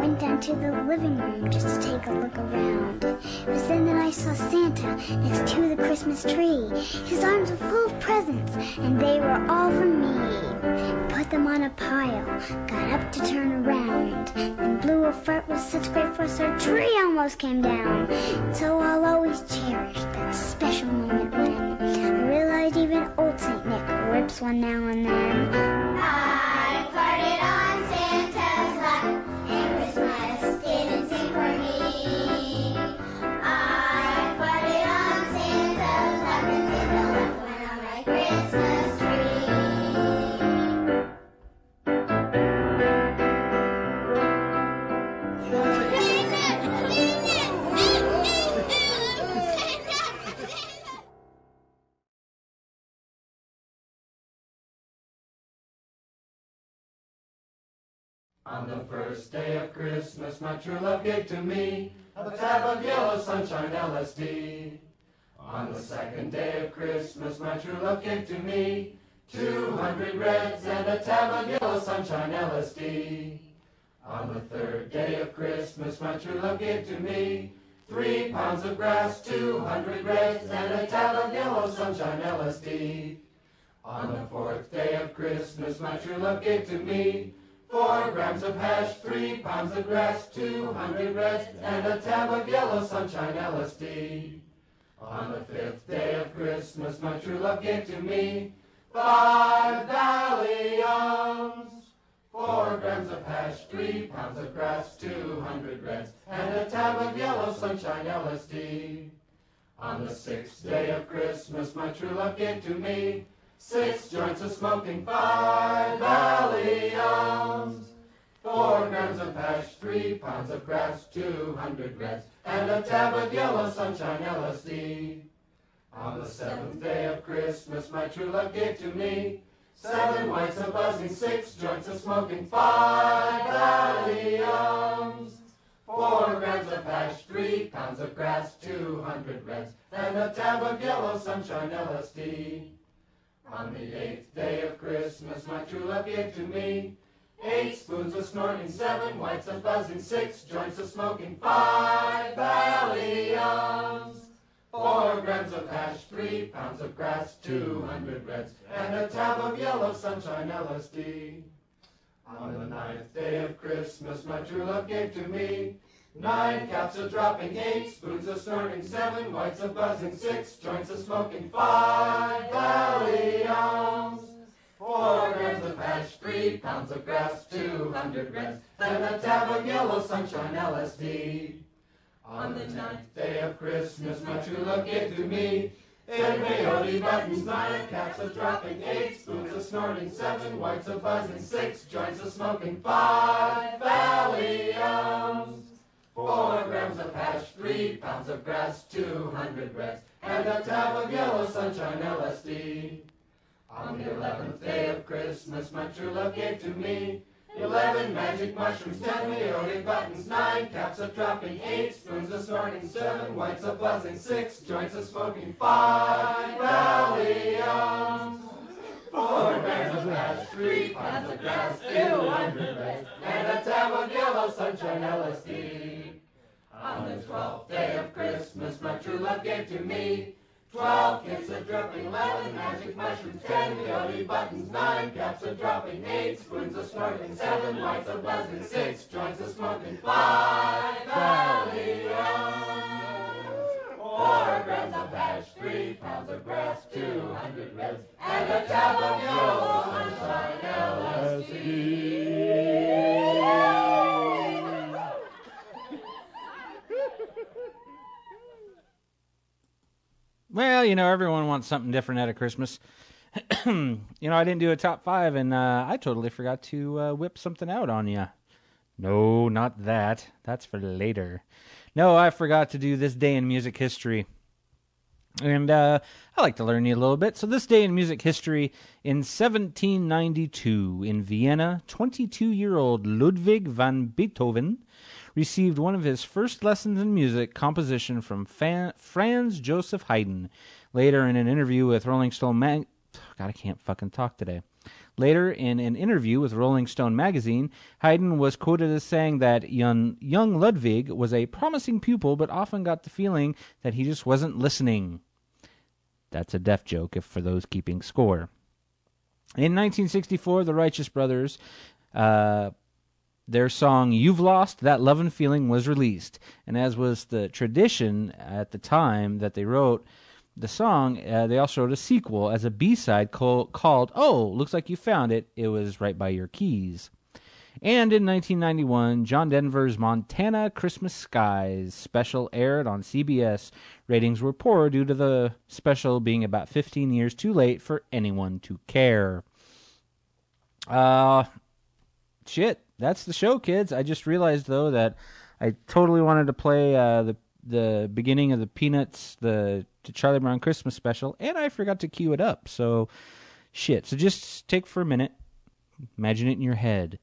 Went down to the living room just to take a look around. It was then that I saw Santa next to the Christmas tree. His arms were full of presents, and they were all for me. Put them on a pile, got up to turn around, and blew a fart with such great force our tree almost came down. So I'll always cherish that special moment when I realized even old Saint Nick rips one now and then. I farted on Santa's lap, and Christmas didn't sing for me. I farted on Santa's lap, and Santa left one on my Christmas On the first day of Christmas, my true love gave to me a tab of yellow sunshine LSD. On the second day of Christmas, my true love gave to me 200 reds and a tab of yellow sunshine LSD. On the third day of Christmas, my true love gave to me 3 pounds of grass, 200 reds, and a tab of yellow sunshine LSD. On the fourth day of Christmas, my true love gave to me 4 grams of hash, 3 pounds of grass, 200 reds, and a tab of yellow sunshine LSD. On the fifth day of Christmas, my true love gave to me 5 Valiums, 4 grams of hash, 3 pounds of grass, 200 reds, and a tab of yellow sunshine LSD. On the sixth day of Christmas, my true love gave to me 6 joints of smoking, 5 Valiums, 4 grams of hash, 3 pounds of grass, 200 reds, and a tab of yellow sunshine LSD. On the seventh day of Christmas, my true love gave to me 7 whites of buzzing, 6 joints of smoking, 5 Valiums, 4 grams of hash, 3 pounds of grass, 200 reds, and a tab of yellow sunshine LSD. On the 8th day of Christmas, my true love gave to me 8 spoons of snorting, 7 whites of buzzing, 6 joints of smoking, 5 Valiums, 4 grams of hash, 3 pounds of grass, 200 reds, and a tab of yellow sunshine LSD. On the 9th day of Christmas, my true love gave to me 9 caps of dropping, 8 spoons of snorting, 7 whites of buzzing, 6 joints of smoking, 5 Valiums, 4 grams of hash, 3 pounds of grass, 200 reds, and a tab of yellow sunshine LSD. On the 9th day of Christmas, my true love gave to me 10 peyote buttons, 9 caps of dropping, 8 spoons of snorting, 7 whites of buzzing, 6 joints of smoking, 5 Valiums, 4 grams of hash, 3 pounds of grass, 200 reds, and a tab of yellow sunshine LSD. On the 11th day of Christmas, my true love gave to me 11 magic mushrooms, 10 peyote buttons, 9 caps of dropping, 8 spoons of snorting, 7 whites of buzzing, 6 joints of smoking, 5 Valiums, 4 grams of hash, 3 pounds of grass, 200 reds, and a tab of yellow sunshine LSD. On the 12th day of Christmas, my true love gave to me 12 kits of dripping, 11 magic mushrooms, 10 peyote buttons, 9 caps of dropping, 8 spoons of snorting, 7 whites of buzzing, 6 joints of smoking, 5 Valiums, 4 grams of hash, 3 pounds of grass, 200 reds, and a tab of yellow sunshine LSD. Well, everyone wants something different at Christmas. I didn't do a top 5, and I totally forgot to whip something out on you. No, not that. That's for later. No, I forgot to do this day in music history. And I like to learn you a little bit. So this day in music history, in 1792, in Vienna, 22-year-old Ludwig van Beethoven received one of his first lessons in music composition from Franz Joseph Haydn. Later in an interview with Rolling Stone God, I can't fucking talk today. Later in an interview with Rolling Stone magazine, Haydn was quoted as saying that young Ludwig was a promising pupil, but often got the feeling that he just wasn't listening. That's a deaf joke, if for those keeping score. In 1964, the Righteous Brothers, their song "You've Lost That Lovin' Feeling" was released, and as was the tradition at the time that they wrote the song, they also wrote a sequel as a B-side called "Oh, Looks Like You Found It. It Was Right By Your Keys." And in 1991, John Denver's Montana Christmas Skies special aired on CBS. Ratings were poor due to the special being about 15 years too late for anyone to care. Shit, that's the show, kids. I just realized, though, that I totally wanted to play the beginning of the Peanuts, the Charlie Brown Christmas special, and I forgot to cue it up. So, shit. So just take for a minute, imagine it in your head.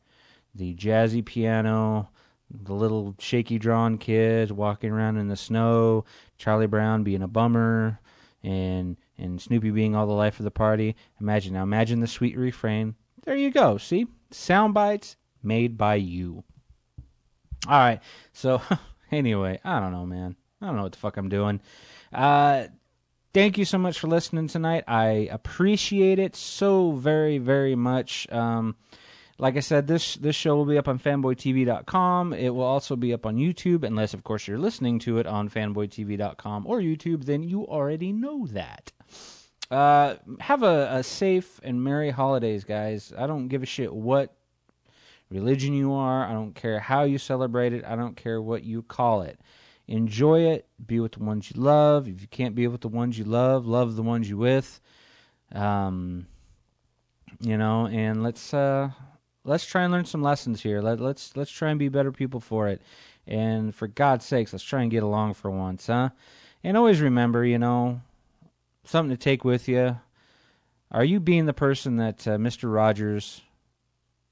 the jazzy piano, the little shaky drawn kids walking around in the snow, Charlie Brown being a bummer, and Snoopy being all the life of the party. Imagine the sweet refrain. There you go. See? Sound bites made by you. All right. So, anyway, I don't know, man. I don't know what the fuck I'm doing. Thank you so much for listening tonight. I appreciate it so very, very much. Like I said, this show will be up on fanboytv.com. It will also be up on YouTube, unless, of course, you're listening to it on fanboytv.com or YouTube. Then you already know that. Have a safe and merry holidays, guys. I don't give a shit what religion you are. I don't care how you celebrate it. I don't care what you call it. Enjoy it. Be with the ones you love. If you can't be with the ones you love the ones you with. And let's try and learn some lessons here. Let's try and be better people for it. And for God's sakes, let's try and get along for once, huh? And always remember, something to take with you. Are you being the person that Mr. Rogers...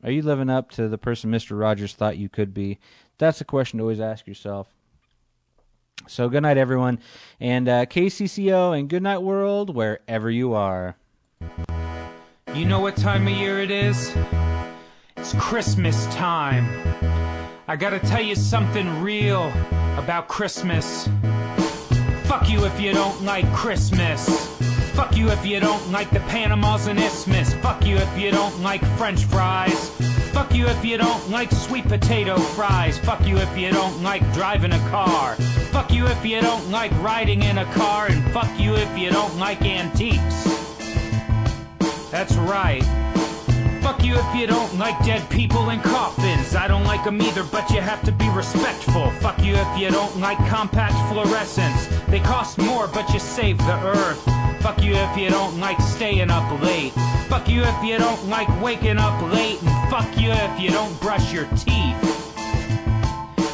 Are you living up to the person Mr. Rogers thought you could be? That's a question to always ask yourself. So good night, everyone. And KCCO and good night, world, wherever you are. You know what time of year it is? It's Christmas time. I gotta tell you something real about Christmas. Fuck you if you don't like Christmas. Fuck you if you don't like the Panamas and Isthmus. Fuck you if you don't like French fries. Fuck you if you don't like sweet potato fries. Fuck you if you don't like driving a car. Fuck you if you don't like riding in a car. And fuck you if you don't like antiques. That's right. Fuck you if you don't like dead people in coffins. I don't like them either, but you have to be respectful. Fuck you if you don't like compact fluorescents. They cost more, but you save the earth. Fuck you if you don't like staying up late. Fuck you if you don't like waking up late. And fuck you if you don't brush your teeth.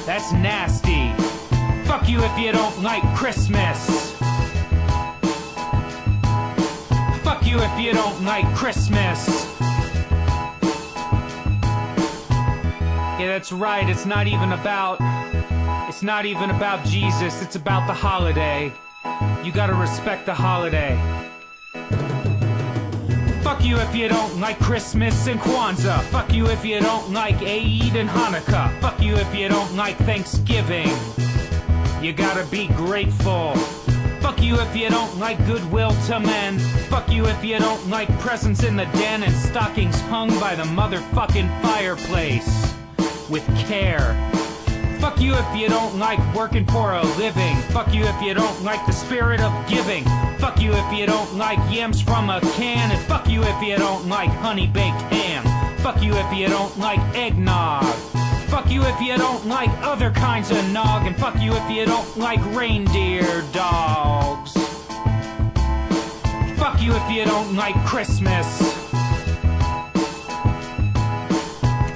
That's nasty. Fuck you if you don't like Christmas. Fuck you if you don't like Christmas. Yeah, that's right. It's not even about Jesus. It's about the holiday. You gotta respect the holiday. Fuck you if you don't like Christmas and Kwanzaa. Fuck you if you don't like Eid and Hanukkah. Fuck you if you don't like Thanksgiving. You gotta be grateful. Fuck you if you don't like goodwill to men. Fuck you if you don't like presents in the den and stockings hung by the motherfucking fireplace with care. Fuck you if you don't like working for a living. Fuck you if you don't like the spirit of giving. Fuck you if you don't like yams from a can. And fuck you if you don't like honey-baked ham. Fuck you if you don't like eggnog. Fuck you if you don't like other kinds of nog. And fuck you if you don't like reindeer dogs. Fuck you if you don't like Christmas.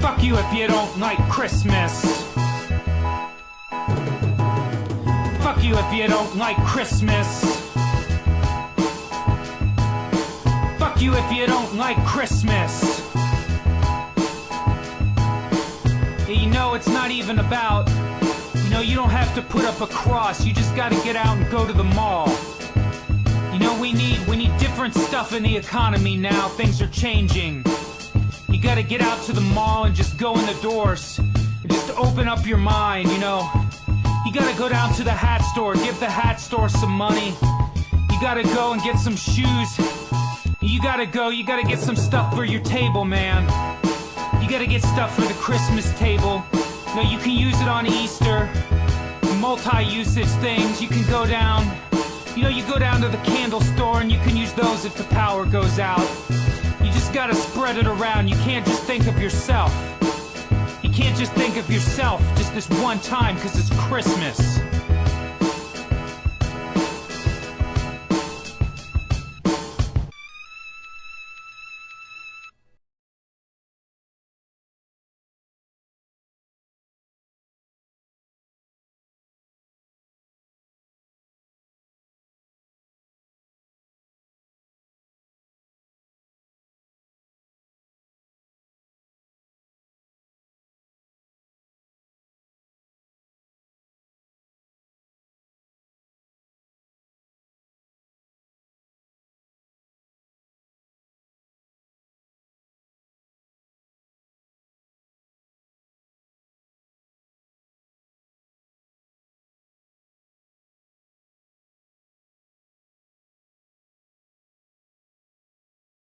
Fuck you if you don't like Christmas. Fuck you if you don't like Christmas. Fuck you if you don't like Christmas. It's not even about, you don't have to put up a cross. You just gotta get out and go to the mall. We need different stuff in the economy now. Things are changing. You gotta get out to the mall and just go in the doors. And just open up your mind, You gotta go down to the hat store, give the hat store some money. You gotta go and get some shoes. You gotta get some stuff for your table, man. You gotta get stuff for the Christmas table. You can use it on Easter. Multi-usage things. You can go down, you go down to the candle store and you can use those if the power goes out. You just gotta spread it around. You can't just think of yourself. You can't just think of yourself just this one time because it's Christmas.